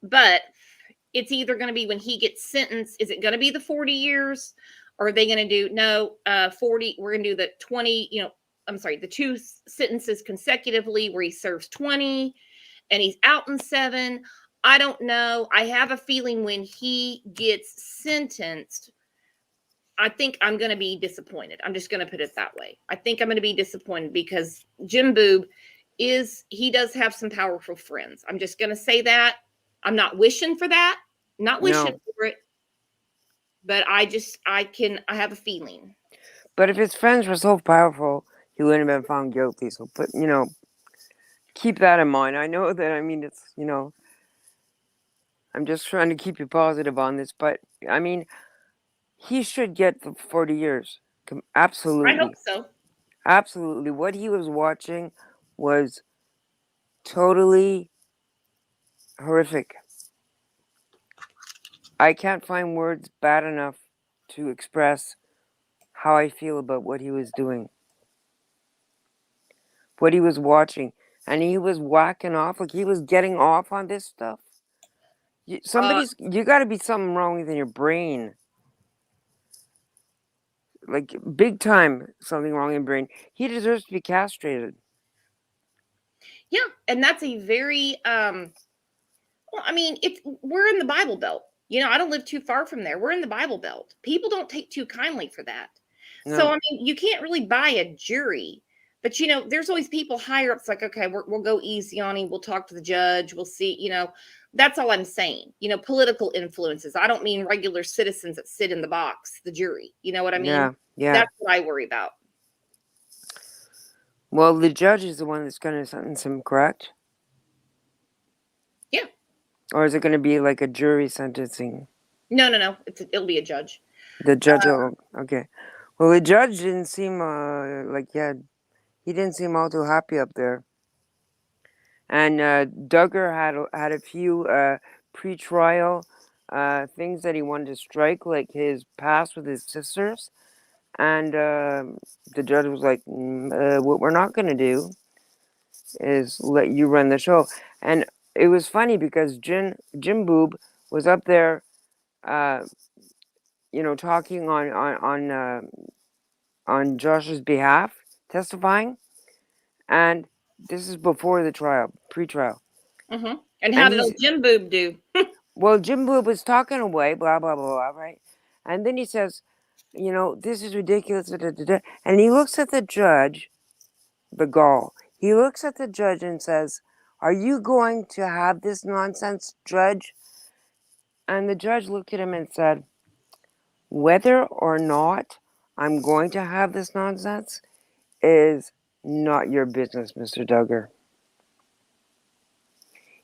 But it's either going to be when he gets sentenced. Is it going to be the 40 years? Or are they going to do 40? We're going to do the 20, the 2 sentences consecutively where he serves 20 and he's out in 7. I don't know. I have a feeling when he gets sentenced, I think I'm going to be disappointed. I'm just going to put it that way. I think I'm going to be disappointed because Jim Boob he does have some powerful friends. I'm just going to say that. I'm not wishing for that. Not wishing for it. but I have a feeling. But if his friends were so powerful, he wouldn't have been found guilty. So, keep that in mind. I know that, it's, I'm just trying to keep you positive on this, but, he should get the 40 years. I Absolutely. hope so. Absolutely. What he was watching was totally horrific. I can't find words bad enough to express how I feel about what he was doing, what he was watching. And he was whacking off, like he was getting off on this stuff. You got to be something wrong within your brain. Like, big time something wrong in your brain. He deserves to be castrated. Yeah, and that's a very we're in the Bible Belt. I don't live too far from there. We're in the Bible Belt. People don't take too kindly for that. No. So you can't really buy a jury. But there's always people higher up. It's like, okay, we'll go easy on him. We'll talk to the judge. We'll see. That's all I'm saying. Political influences. I don't mean regular citizens that sit in the box, the jury. You know what I mean? Yeah. That's what I worry about. Well, the judge is the one that's going to sentence him, correct? Yeah. Or is it going to be like a jury sentencing? No. It'll be a judge. The judge. Okay. Well, the judge didn't seem he didn't seem all too happy up there. And Duggar had a few pre-trial things that he wanted to strike, like his past with his sisters. And the judge was like, what we're not going to do is let you run the show. And it was funny because Jim Boob was up there, talking on Josh's behalf, testifying. And this is before the trial, pre-trial. Mm-hmm. And how did old Jim Boob do? Well, Jim Boob was talking away, blah, blah, blah, blah, right? And then he says, this is ridiculous. Da, da, da, da. And he looks at the judge, the gall. He looks at the judge and says, are you going to have this nonsense, judge? And the judge looked at him and said, whether or not I'm going to have this nonsense is not your business, Mr. Duggar.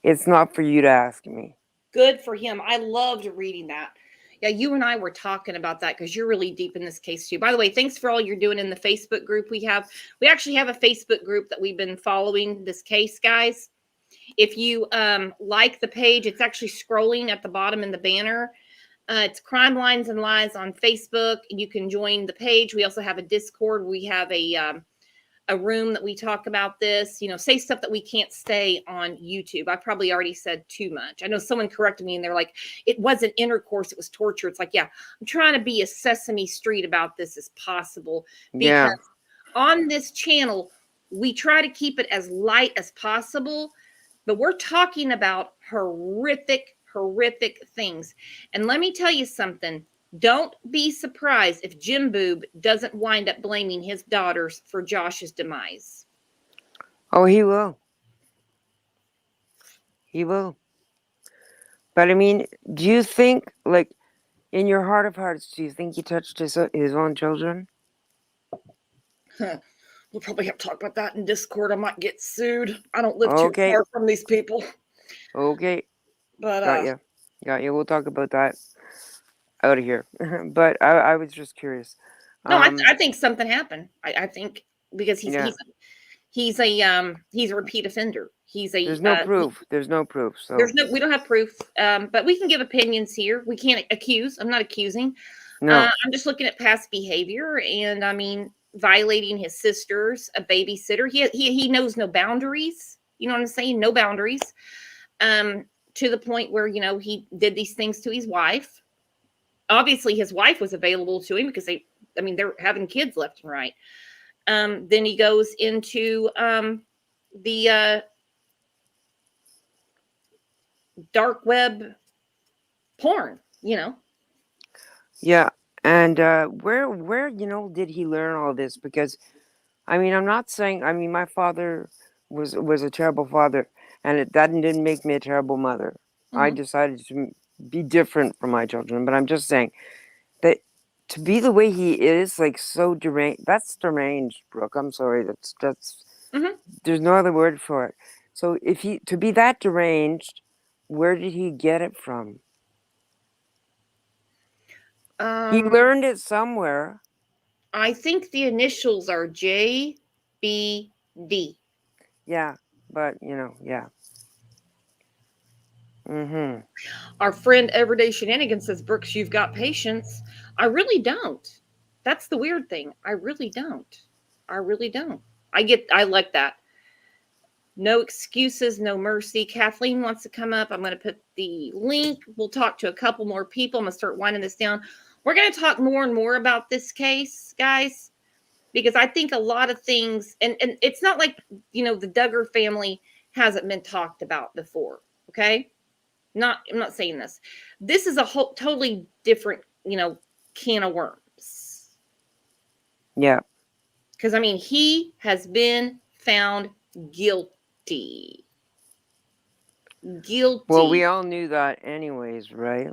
It's not for you to ask me. Good for him. I loved reading that. Yeah, you and I were talking about that because you're really deep in this case too. By the way, thanks for all you're doing in the Facebook group we have. We actually have a Facebook group that we've been following this case, guys. If you like the page, it's actually scrolling at the bottom in the banner. It's Crime Lines and Lies on Facebook. You can join the page. We also have a Discord. We have a room that we talk about this, say stuff that we can't say on YouTube. I probably already said too much. I know someone corrected me and they're like, it wasn't intercourse, it was torture. It's like, yeah, I'm trying to be as Sesame Street about this as possible. Because on this channel, we try to keep it as light as possible, but we're talking about horrific things. And let me tell you something. Don't be surprised if Jim Boob doesn't wind up blaming his daughters for Josh's demise. Oh, he will. He will. But do you think, like, in your heart of hearts, do you think he touched his own children? We'll probably have to talk about that in Discord. I might get sued. I don't live too far from these people. Okay. But Got you. We'll talk about that out of here. But I was just curious. No, I think something happened. I think because he's a repeat offender. There's no proof. There's no proof. So we don't have proof. But we can give opinions here. We can't accuse. I'm not accusing. No. I'm just looking at past behavior, and violating his sisters, a babysitter. He knows no boundaries. You know what I'm saying? No boundaries. To the point where he did these things to his wife. Obviously, his wife was available to him because they're having kids left and right. Then he goes into the dark web porn, Yeah, and where did he learn all this? Because I'm not saying my father was a terrible father, and that didn't make me a terrible mother. Mm-hmm. I decided to be different from my children, but I'm just saying that to be the way he is, like so deranged. That's deranged, Brooke. I'm sorry. That's. Mhm. There's no other word for it. So if he to be that deranged, where did he get it from? He learned it somewhere. I think the initials are JBD. Yeah, but yeah. Mm-hmm. Our friend Everyday Shenanigans says, Brooks, you've got patience. I really don't. That's the weird thing. I really don't. I really don't. I like that. No excuses, no mercy. Kathleen wants to come up. I'm going to put the link. We'll talk to a couple more people. I'm going to start winding this down. We're going to talk more and more about this case, guys, because I think a lot of things, and it's not like, the Duggar family hasn't been talked about before. Okay. I'm not saying this. This is a whole totally different, can of worms. Yeah. Because, he has been found guilty. Guilty. Well, we all knew that anyways, right?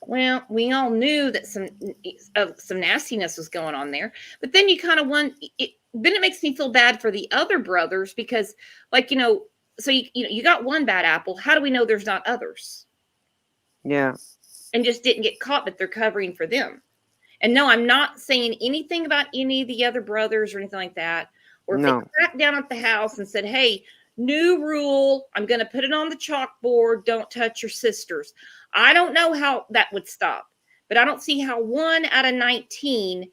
Well, we all knew that some nastiness was going on there. But then you kind of then it makes me feel bad for the other brothers because, so you got one bad apple. How do we know there's not others? Yeah. And just didn't get caught, but they're covering for them. And no, I'm not saying anything about any of the other brothers or anything like that. Or if they cracked down at the house and said, hey, new rule, I'm going to put it on the chalkboard, don't touch your sisters. I don't know how that would stop. But I don't see how 1 out of 19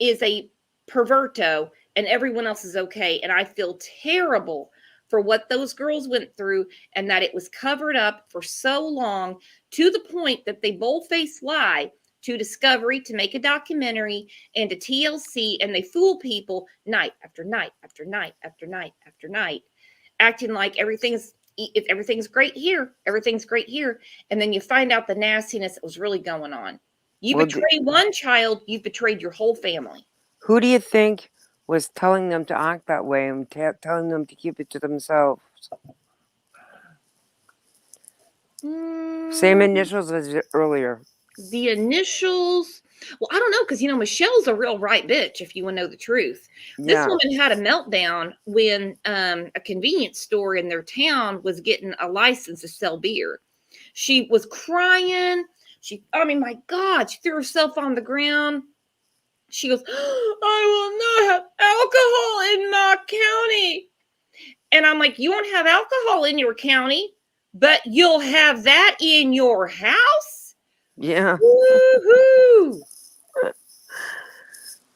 is a perverto and everyone else is okay. And I feel terrible for what those girls went through and that it was covered up for so long to the point that they boldface lie to Discovery to make a documentary and to TLC, and they fool people night after night after night after night after night, acting like everything's great here, everything's great here, and then you find out the nastiness that was really going on. You betray one child, you've betrayed your whole family. Who do you think was telling them to act that way and telling them to keep it to themselves? Same initials as earlier. The initials, well, I don't know, because Michelle's a real right bitch, if you want to know the truth. This woman had a meltdown when a convenience store in their town was getting a license to sell beer. She was crying. My God, she threw herself on the ground. She goes, I will not have alcohol in my county. And I'm like, you won't have alcohol in your county, but you'll have that in your house? Yeah. Woohoo!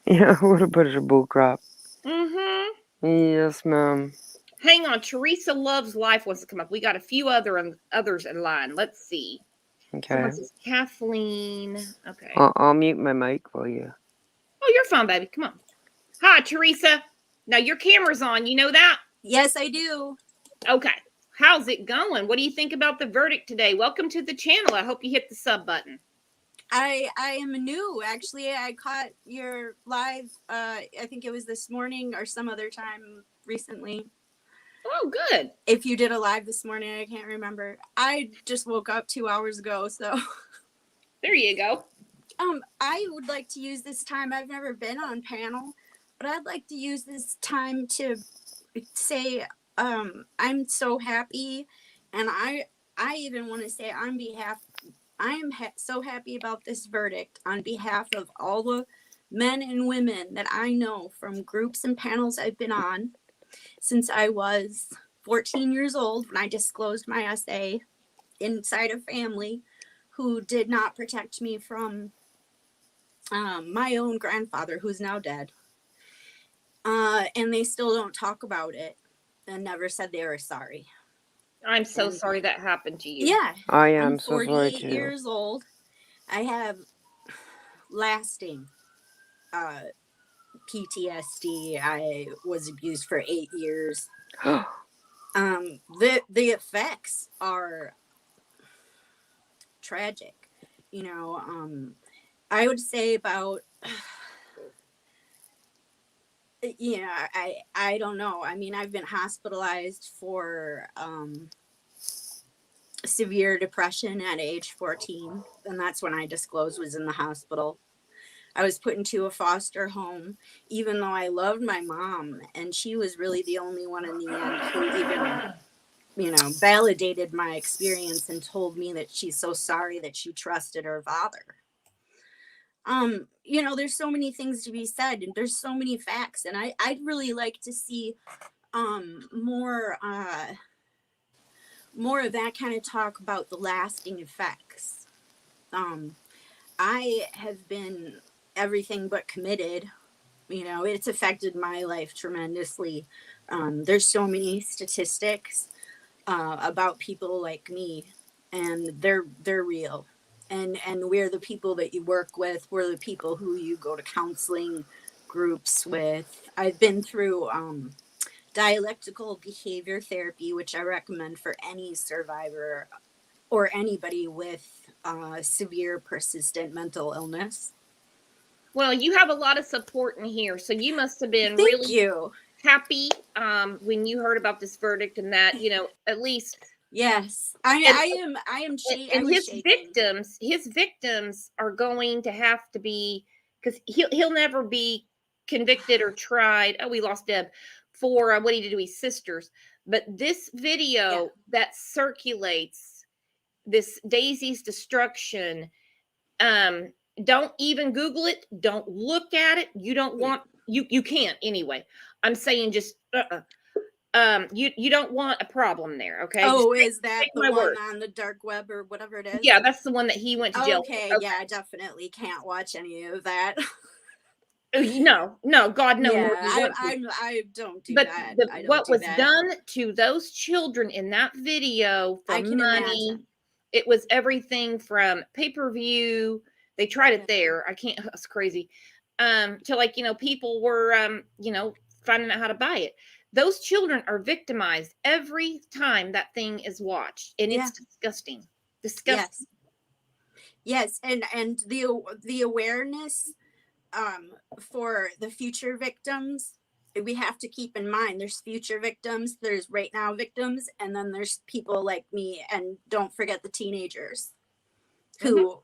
Yeah, what a bunch of bullcrap. Mm-hmm. Yes, ma'am. Hang on. Teresa Loves Life wants to come up. We got a few others in line. Let's see. Okay. Someone says Kathleen. Okay. I'll mute my mic for you. Oh, you're fine, baby. Come on. Hi, Teresa. Now your camera's on. You know that? Yes, I do. Okay. How's it going? What do you think about the verdict today? Welcome to the channel. I hope you hit the sub button. I am new. Actually, I caught your live. I think it was this morning or some other time recently. Oh, good. If you did a live this morning, I can't remember. I just woke up 2 hours ago, so. There you go. I would like to use this time. I've never been on panel, but I'd like to use this time to say I'm so happy, and I even want to say I am so happy about this verdict on behalf of all the men and women that I know from groups and panels I've been on since I was 14 years old when I disclosed my SA inside a family who did not protect me from my own grandfather, who's now dead. And they still don't talk about it and never said they were sorry. I'm so sorry that happened to you. Yeah. I am I'm so sorry 48 too. years old. I have lasting PTSD. I was abused for 8 years. The effects are tragic. I would say about I don't know. I mean, I've been hospitalized for severe depression at age 14. And that's when I disclosed was in the hospital. I was put into a foster home, even though I loved my mom. And she was really the only one in the end who even, validated my experience and told me that she's so sorry that she trusted her father. There's so many things to be said, and there's so many facts, and I'd really like to see more of that kind of talk about the lasting effects. I have been everything but committed. It's affected my life tremendously. There's so many statistics about people like me, and they're real. And we're the people that you work with. We're the people who you go to counseling groups with. I've been through dialectical behavior therapy, which I recommend for any survivor or anybody with severe persistent mental illness. Well, you have a lot of support in here, so you must have been Thank really you. happy when you heard about this verdict, and that at least Yes, I am. and his victims are going to have to be, because he'll never be convicted or tried. Oh, we lost Deb for what he did to his sisters. But this video that circulates, this Daisy's destruction, don't even Google it. Don't look at it. You don't want, you can't anyway. I'm saying just you don't want a problem there, okay? Oh, is that the one word on the dark web or whatever it is? Yeah, that's the one that he went to jail okay, for. yeah, I definitely can't watch any of that. No, God, no. Yeah, I don't do that. What was done to those children in that video for money, imagine. It was everything from pay-per-view. They tried it there. I can't, that's crazy. To people were, finding out how to buy it. Those children are victimized every time that thing is watched. And it's disgusting. Disgusting. Yes. And the awareness for the future victims, we have to keep in mind there's future victims, there's right now victims, and then there's people like me, and don't forget the teenagers who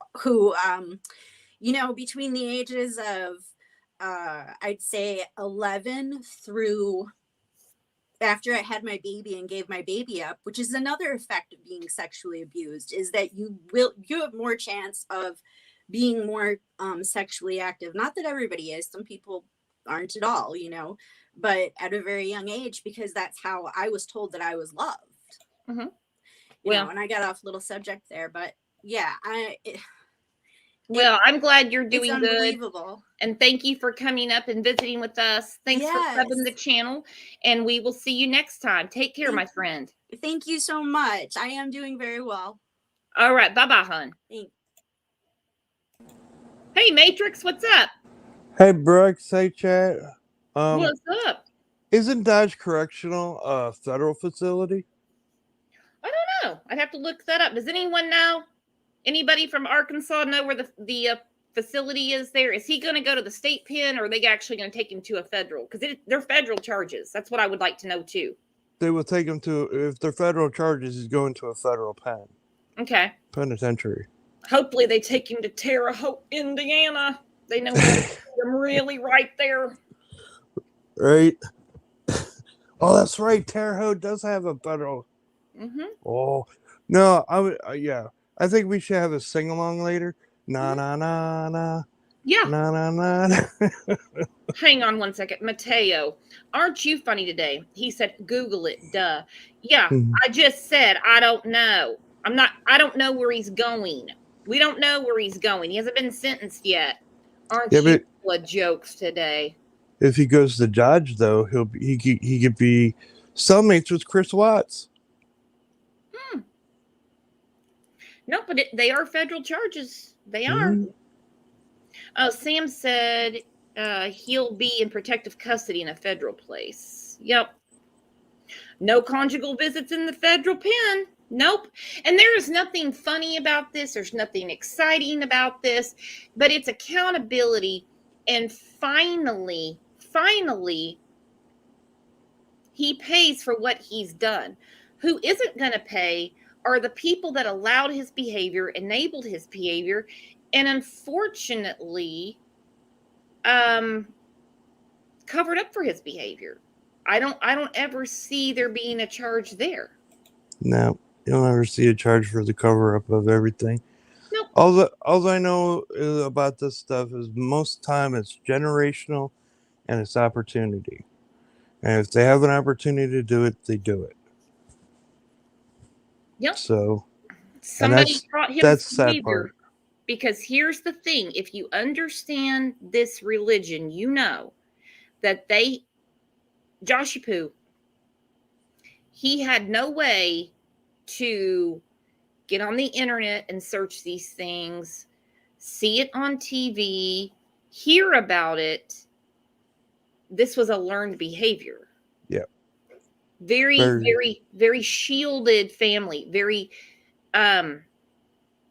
between the ages of I'd say 11 through after I had my baby and gave my baby up, which is another effect of being sexually abused, is that you have more chance of being more sexually active. Not that everybody is, some people aren't at all, but at a very young age, because that's how I was told that I was loved. Mm-hmm. And I got off a little subject there, but yeah, I'm glad you're doing it's unbelievable. Good. And thank you for coming up and visiting with us. Thanks for subbing the channel. And we will see you next time. Take care, my friend. Thank you so much. I am doing very well. All right. Bye-bye, hon. Thanks. Hey, Matrix, what's up? Hey, Brooks. Hey, chat. What's up? Isn't Dodge Correctional a federal facility? I don't know. I'd have to look that up. Does anyone know? Anybody from Arkansas know where the facility is there? Is he going to go to the state pen, or are they actually going to take him to a federal? Because they're federal charges. That's what I would like to know, too. They will take him to, if they're federal charges, he's going to a federal pen. Okay. Penitentiary. Hopefully they take him to Terre Haute, Indiana. They know I'm really right there. Right. Oh, that's right. Terre Haute does have a federal. Mm-hmm. Oh, no. I think we should have a sing-along later. Na, na, na, na. Yeah. Na, na, na, na. Hang on one second. Mateo, aren't you funny today? He said, Google it. Duh. Yeah, I just said, I don't know. I don't know where he's going. We don't know where he's going. He hasn't been sentenced yet. Aren't you full of jokes today? If he goes to Dodge, though, he could be cellmates with Chris Watts. No, but they are federal charges. They are. Oh, Sam said he'll be in protective custody in a federal place. Yep. No conjugal visits in the federal pen. Nope. And there is nothing funny about this. There's nothing exciting about this, but it's accountability. And finally, he pays for what he's done. Who isn't going to pay are the people that allowed his behavior, enabled his behavior, and unfortunately covered up for his behavior. I don't ever see there being a charge there. No, you'll never see a charge for the cover up of everything. Nope. All I know about this stuff is most time it's generational and it's opportunity. And if they have an opportunity to do it, they do it. Yep. So somebody taught him that's his the sad behavior. part. Because here's the thing, if you understand this religion, you know that Joshipu, he had no way to get on the internet and search these things, see it on TV, hear about it. This was a learned behavior. Yeah. Very shielded family, very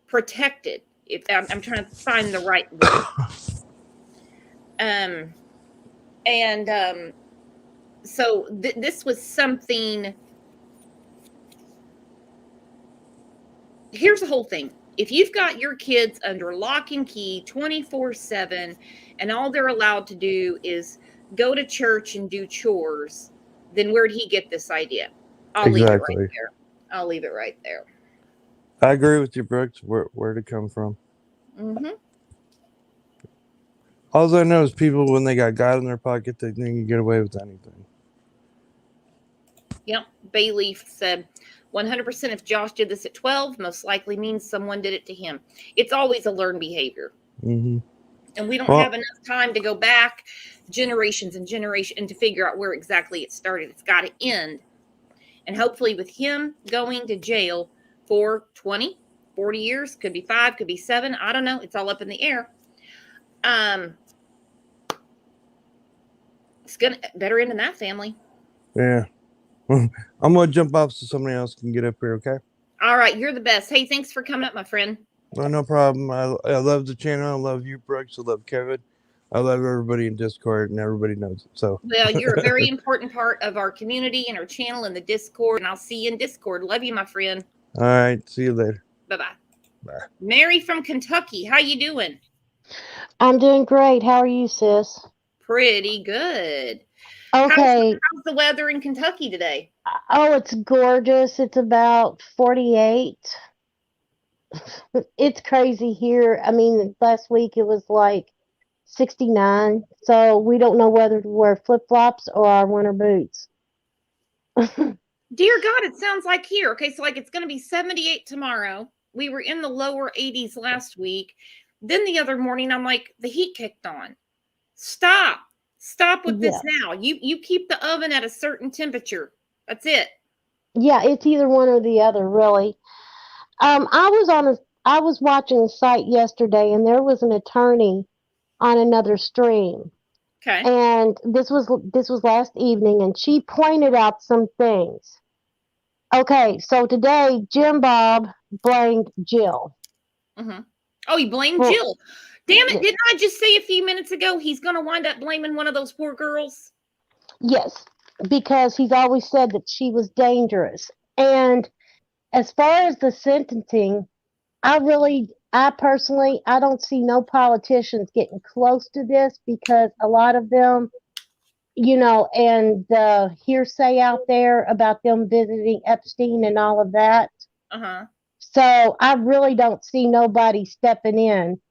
protected. If I'm trying to find the right word. So this was something. Here's the whole thing. If you've got your kids under lock and key 24/7 and all they're allowed to do is go to church and do chores, then where'd he get this idea? I'll leave it right there. I'll leave it right there. I agree with you, Brooks. Where'd it come from? Mm-hmm. All I know is people, when they got God in their pocket, they think you can get away with anything. Yep. Bayleaf said, 100% if Josh did this at 12, most likely means someone did it to him. It's always a learned behavior. Mm-hmm. And we don't have enough time to go back generations and generations and to figure out where exactly it started. It's got to end. And hopefully with him going to jail for 20, 40 years, could be 5, could be 7. I don't know. It's all up in the air. It's gonna better end in that family. Yeah. I'm going to jump off so somebody else can get up here, okay? All right. You're the best. Hey, thanks for coming up, my friend. No problem. I love the channel. I love you, Brooks. I love Kevin. I love everybody in Discord, and everybody knows it. So, well, you're a very important part of our community and our channel in the Discord, and I'll see you in Discord. Love you, my friend. All right. See you later. Bye-bye. Bye. Mary from Kentucky. How you doing? I'm doing great. How are you, sis? Pretty good. Okay. How's the weather in Kentucky today? Oh, it's gorgeous. It's about 48. It's crazy here. I mean, last week it was like 69. So we don't know whether to wear flip-flops or our winter boots. Dear God, it sounds like here. Okay, so like it's going to be 78 tomorrow. We were in the lower 80s last week. Then the other morning, I'm like, the heat kicked on. Stop with this now. You keep the oven at a certain temperature. That's it. Yeah, it's either one or the other, really. I was watching a site yesterday, and there was an attorney on another stream. Okay. And this was last evening, and she pointed out some things. Okay, so today Jim Bob blamed Jill. Mm-hmm. Oh, he blamed Jill. Damn it, didn't I just say a few minutes ago he's going to wind up blaming one of those poor girls? Yes, because he's always said that she was dangerous. And as far as the sentencing, I personally don't see no politicians getting close to this, because a lot of them, and the hearsay out there about them visiting Epstein and all of that. Uh-huh. So I really don't see nobody stepping in.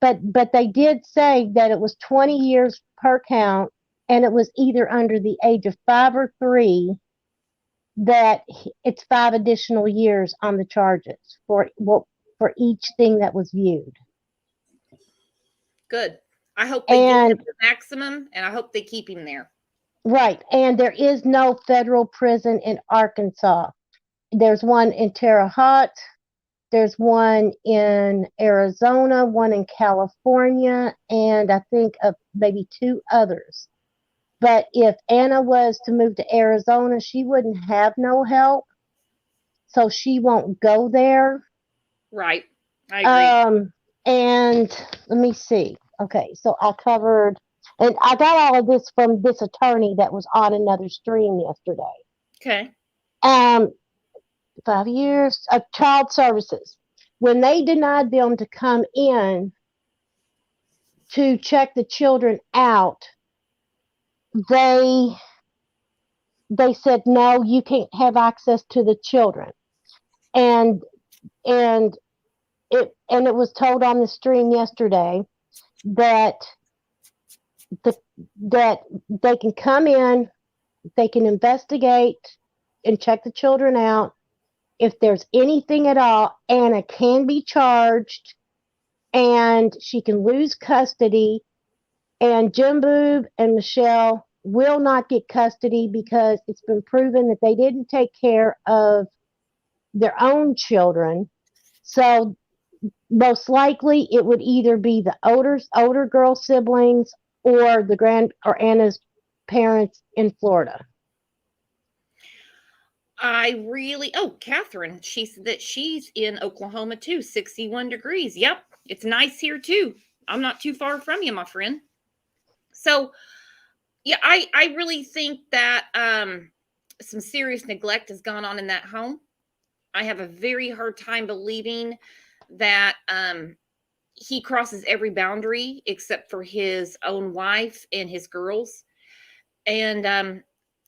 But they did say that it was 20 years per count, and it was either under the age of 5 or 3, that it's 5 additional years on the charges for each thing that was viewed. Good. I hope they give him the maximum, and I hope they keep him there. Right. And there is no federal prison in Arkansas. There's one in Terre Haute. There's one in Arizona, one in California, and I think of maybe 2 others. But if Anna was to move to Arizona, she wouldn't have no help, so she won't go there. Right. I agree. And let me see. Okay, so I covered, and I got all of this from this attorney that was on another stream yesterday. Okay. 5 years of child services. When they denied them to come in to check the children out, they said no, you can't have access to the children. And and it was told on the stream yesterday that that they can come in, they can investigate and check the children out. If there's anything at all, Anna can be charged and she can lose custody. And Jim Boob and Michelle will not get custody because it's been proven that they didn't take care of their own children. So most likely it would either be the older girl siblings or or Anna's parents in Florida. Catherine, she said that she's in Oklahoma too, 61 degrees. Yep, it's nice here too. I'm not too far from you, my friend. So, yeah, I really think that some serious neglect has gone on in that home. I have a very hard time believing that he crosses every boundary except for his own wife and his girls. And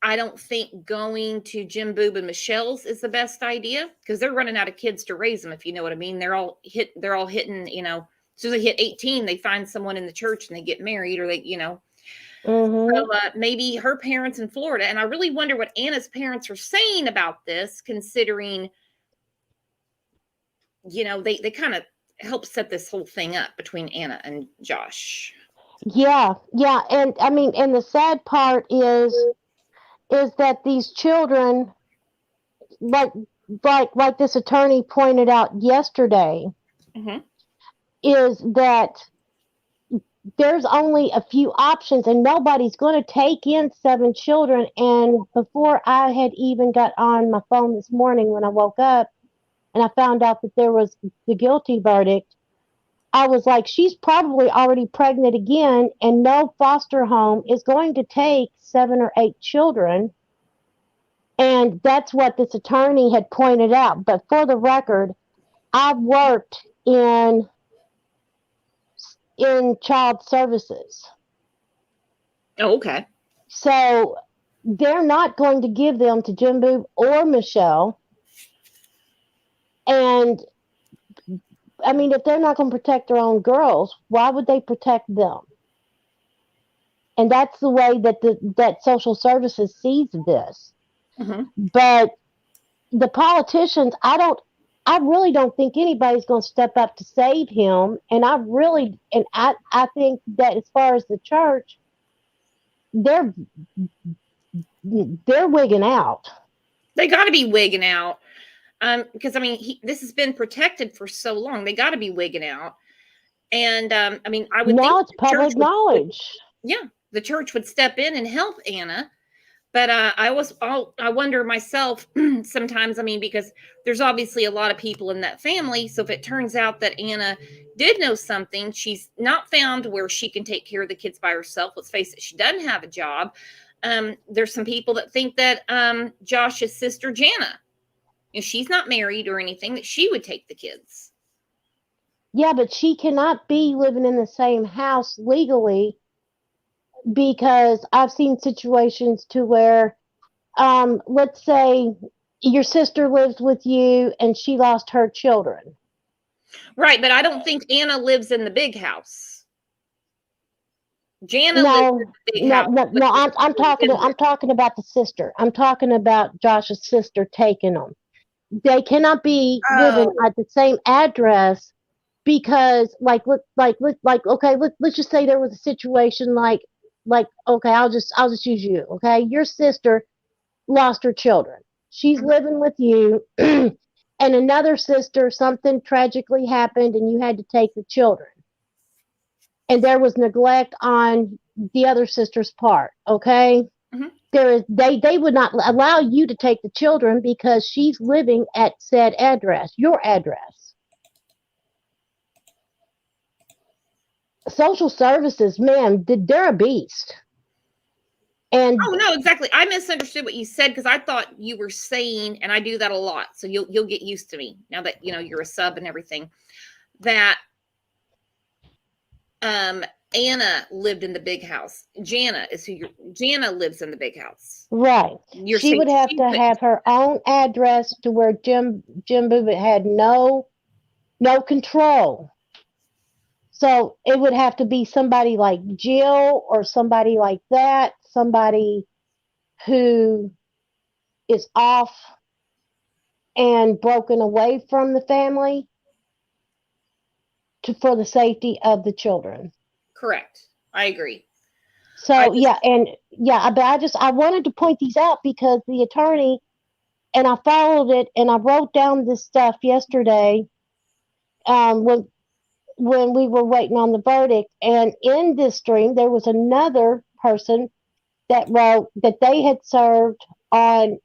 I don't think going to Jim Boob and Michelle's is the best idea because they're running out of kids to raise them, if you know what I mean. They're all hitting, as soon as they hit 18, they find someone in the church and they get married, or they, Mm-hmm. So maybe her parents in Florida. And I really wonder what Anna's parents are saying about this, considering, they kind of help set this whole thing up between Anna and Josh. Yeah. And I mean, and the sad part is that these children, like this attorney pointed out yesterday, Mm-hmm. is that there's only a few options and nobody's going to take in 7 children. And before I had even got on my phone this morning when I woke up and I found out that there was the guilty verdict, I was like, she's probably already pregnant again, and no foster home is going to take 7 or 8 children. And that's what this attorney had pointed out. But for the record, I've worked in child services. Oh, okay. So they're not going to give them to Jim Boob or Michelle. And I mean, if they're not going to protect their own girls, why would they protect them? And that's the way that social services sees this. Mm-hmm. But the politicians, I really don't think anybody's going to step up to save him. And I think that as far as the church, they're wigging out. They got to be wigging out. Because I mean, this has been protected for so long. They got to be wigging out. And I mean, I would now think it's public knowledge. The church would step in and help Anna. But I wonder myself sometimes, I mean, because there's obviously a lot of people in that family. So if it turns out that Anna did know something, she's not found where she can take care of the kids by herself. Let's face it, she doesn't have a job. There's some people that think that Josh's sister, Jana, she's not married or anything, that she would take the kids. Yeah, but she cannot be living in the same house legally, because I've seen situations to where, let's say your sister lives with you and she lost her children. Right, but I don't think Anna lives in the big house. Jana lives in the big house. No. I'm talking about the sister. I'm talking about Josh's sister taking them. They cannot be living at the same address, because okay, let's just say there was a situation like okay, I'll just use you. Okay, your sister lost her children. She's living with you, and another sister, something tragically happened, and you had to take the children. And there was neglect on the other sister's part. Okay. Mm-hmm. They would not allow you to take the children because she's living at said address, your address. Social services, man, they're a beast. And Oh no, exactly. I misunderstood what you said because I thought you were saying, and I do that a lot. So you'll get used to me now that you're a sub and everything. That Anna lived in the big house. Jana lives in the big house. right, You're she saying would have she to couldn't. have her own address to where Jim Boobitt had no control. So it would have to be somebody like Jill or somebody like that, somebody who is off and broken away from the family for the safety of the children. Correct. I agree. So but I wanted to point these out because the attorney, and I followed it and I wrote down this stuff yesterday when we were waiting on the verdict. And in this stream, there was another person that wrote that they had served on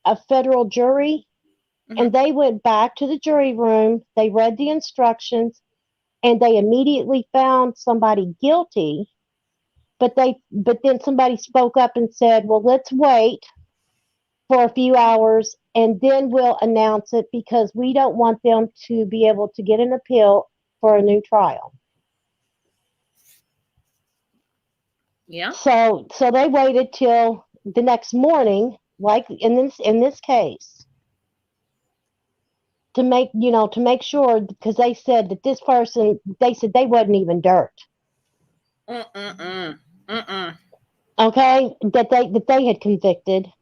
a federal jury, and they went back to the jury room, they read the instructions, and they immediately found somebody guilty. But then somebody spoke up and said, well, let's wait for a few hours and then we'll announce it because we don't want them to be able to get an appeal for a new trial. Yeah. So they waited till the next morning, like in this case, to make sure, because they said that this person, they said they wasn't even dirt. Okay, that they had convicted,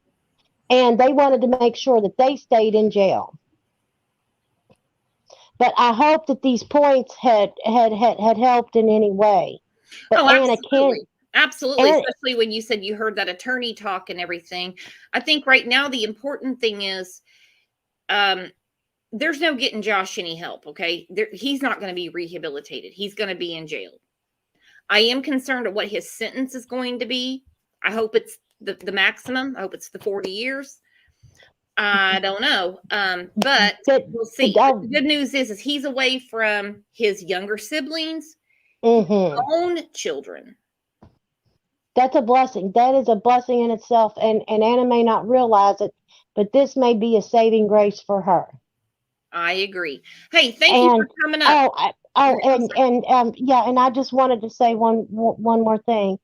and they wanted to make sure that they stayed in jail. But I hope that these points had helped in any way. But Anna can't. Absolutely, especially when you said you heard that attorney talk and everything. I think right now the important thing is there's no getting Josh any help, okay? He's not going to be rehabilitated. He's going to be in jail. I am concerned at what his sentence is going to be. I hope it's the maximum. I hope it's the 40 years. I don't know. But we'll see. But the good news is he's away from his younger siblings, his own children. That's a blessing. That is a blessing in itself. And Anna may not realize it, but this may be a saving grace for her. I agree. Hey, thank you for coming up. And I just wanted to say one more thing.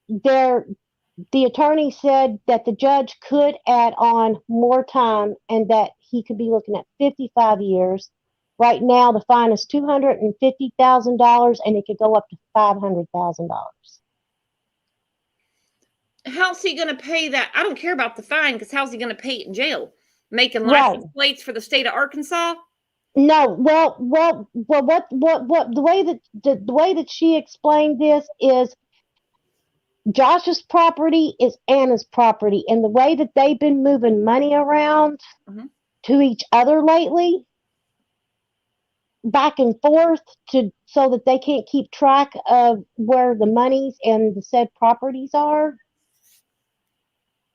The attorney said that the judge could add on more time and that he could be looking at 55 years. Right now, the fine is $250,000, and it could go up to $500,000. How's he going to pay that? I don't care about the fine because how's he going to pay it in jail? Making license plates for the state of Arkansas? No, well, what the way that she explained this is Josh's property is Anna's property, and the way that they've been moving money around to each other lately, back and forth, so that they can't keep track of where the monies and the said properties are.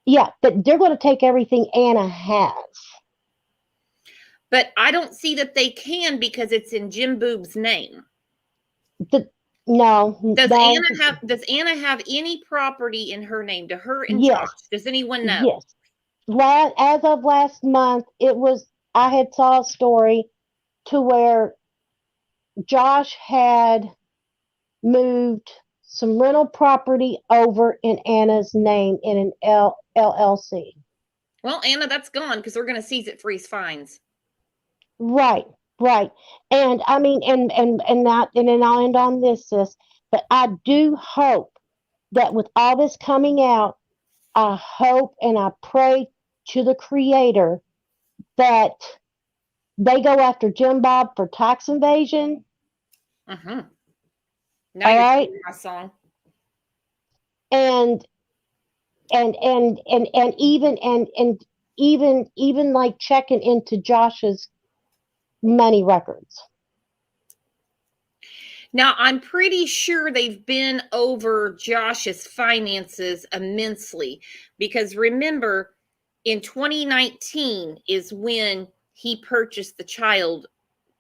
Yeah, but they're going to take everything Anna has. But I don't see that they can because it's in Jim Boob's name. No. Does Anna have any property in her name, to her and Josh? Does anyone know? Yes. As of last month, I had saw a story to where Josh had moved some rental property over in Anna's name in an LLC. Well, Anna, that's gone because they're going to seize it for his fines. Right. And I mean, and then I'll end on this, sis. But I do hope that with all this coming out, I hope and I pray to the Creator that they go after Jim Bob for tax evasion. Now all you're right. my song. And even like checking into Josh's money records. Now, I'm pretty sure they've been over Josh's finances immensely because remember, in 2019 is when he purchased the child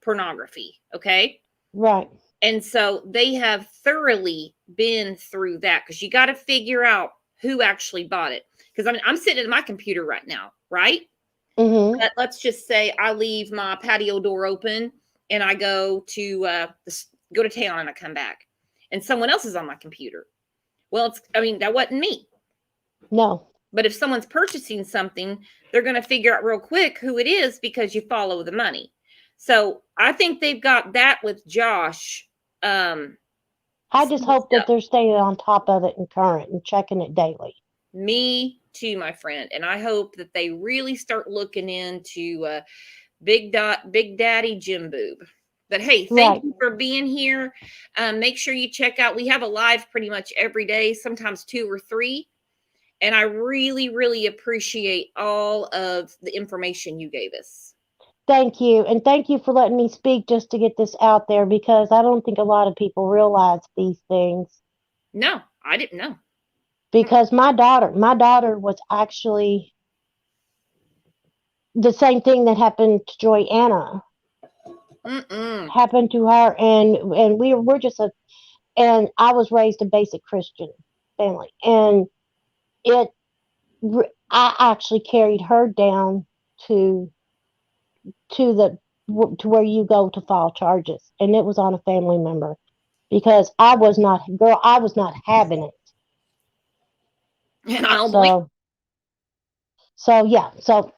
pornography, okay? Right. And so they have thoroughly been through that, because you got to figure out who actually bought it. Because I mean, I'm sitting at my computer right now, right? Mm-hmm. But let's just say I leave my patio door open and I go to go to town and I come back and someone else is on my computer. Well, that wasn't me. No. But if someone's purchasing something, they're going to figure out real quick who it is because you follow the money. So I think they've got that with Josh. I just hope that they're staying on top of it and current and checking it daily. Me too, my friend. And I hope that they really start looking into Big Daddy Jim Boob. But hey, thank you for being here. Make sure you check out. We have a live pretty much every day, sometimes 2 or 3. And I really, really appreciate all of the information you gave us. Thank you. And thank you for letting me speak just to get this out there, because I don't think a lot of people realize these things. No, I didn't know. Because my daughter was actually the same thing that happened to Joyanna. Happened to her, and we're just and I was raised a basic Christian family, and I actually carried her down to where you go to file charges, and it was on a family member, because I was not having it. And I don't believe. So yeah, so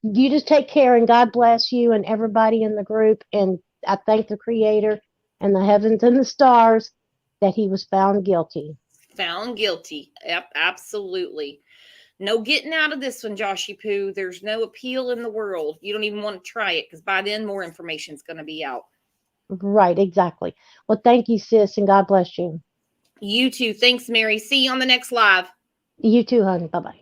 you just take care, and God bless you and everybody in the group, and I thank the Creator and the heavens and the stars that he was found guilty. Found guilty. Yep, absolutely. No getting out of this one, Joshy Poo. There's no appeal in the world. You don't even want to try it, because by then more information is going to be out. Right, exactly. Well, thank you, sis, and God bless you. You too. Thanks, Mary. See you on the next live. You too, honey. Bye-bye.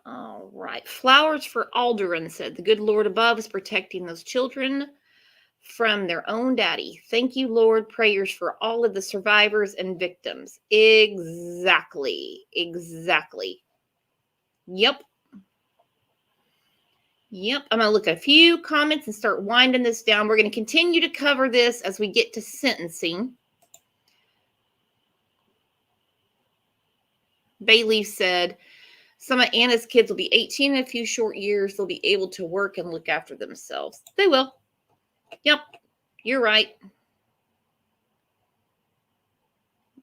All right. Flowers for Alderon said, the good Lord above is protecting those children from their own daddy. Thank you, Lord. Prayers for all of the survivors and victims. Exactly. Yep. I'm going to look at a few comments and start winding this down. We're going to continue to cover this as we get to sentencing. Bailey said, some of Anna's kids will be 18 in a few short years. They'll be able to work and look after themselves. They will. Yep, you're right.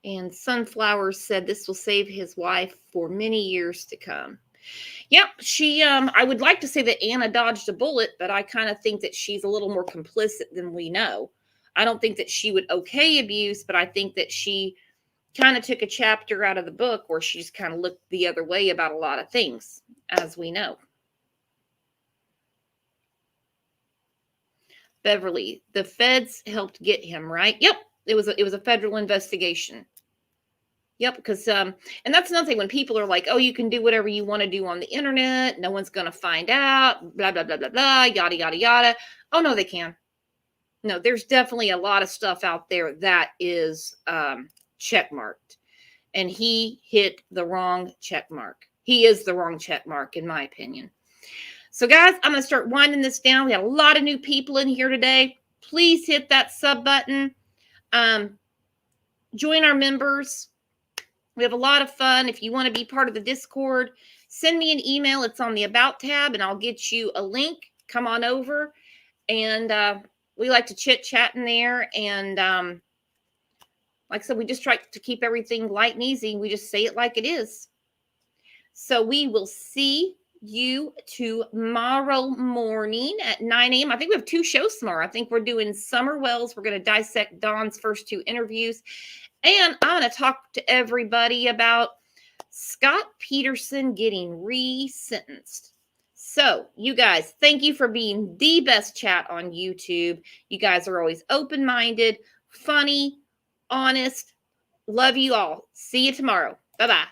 And Sunflower said this will save his wife for many years to come. Yep, I would like to say that Anna dodged a bullet, but I kind of think that she's a little more complicit than we know. I don't think that she would okay abuse, but I think that she kind of took a chapter out of the book where she just kind of looked the other way about a lot of things, as we know. Beverly, the feds helped get him, right? Yep, it was a federal investigation. Yep, because and that's another thing, when people are like, oh, you can do whatever you want to do on the internet, no one's going to find out, blah, blah, blah, blah, blah, yada, yada, yada. Oh, no, they can. No, there's definitely a lot of stuff out there that is checkmarked. And he hit the wrong check mark. He is the wrong check mark, in my opinion. So, guys, I'm going to start winding this down. We have a lot of new people in here today. Please hit that sub button. Join our members. We have a lot of fun. If you want to be part of the Discord, send me an email. It's on the About tab, and I'll get you a link. Come on over. And we like to chit-chat in there. And like I said, we just try to keep everything light and easy. We just say it like it is. So we will see you tomorrow morning at 9 a.m. I think we have 2 shows tomorrow. I think we're doing Summer Wells. We're going to dissect Dawn's first 2 interviews. And I'm going to talk to everybody about Scott Peterson getting re-sentenced. So, you guys, thank you for being the best chat on YouTube. You guys are always open-minded, funny, honest. Love you all. See you tomorrow. Bye-bye.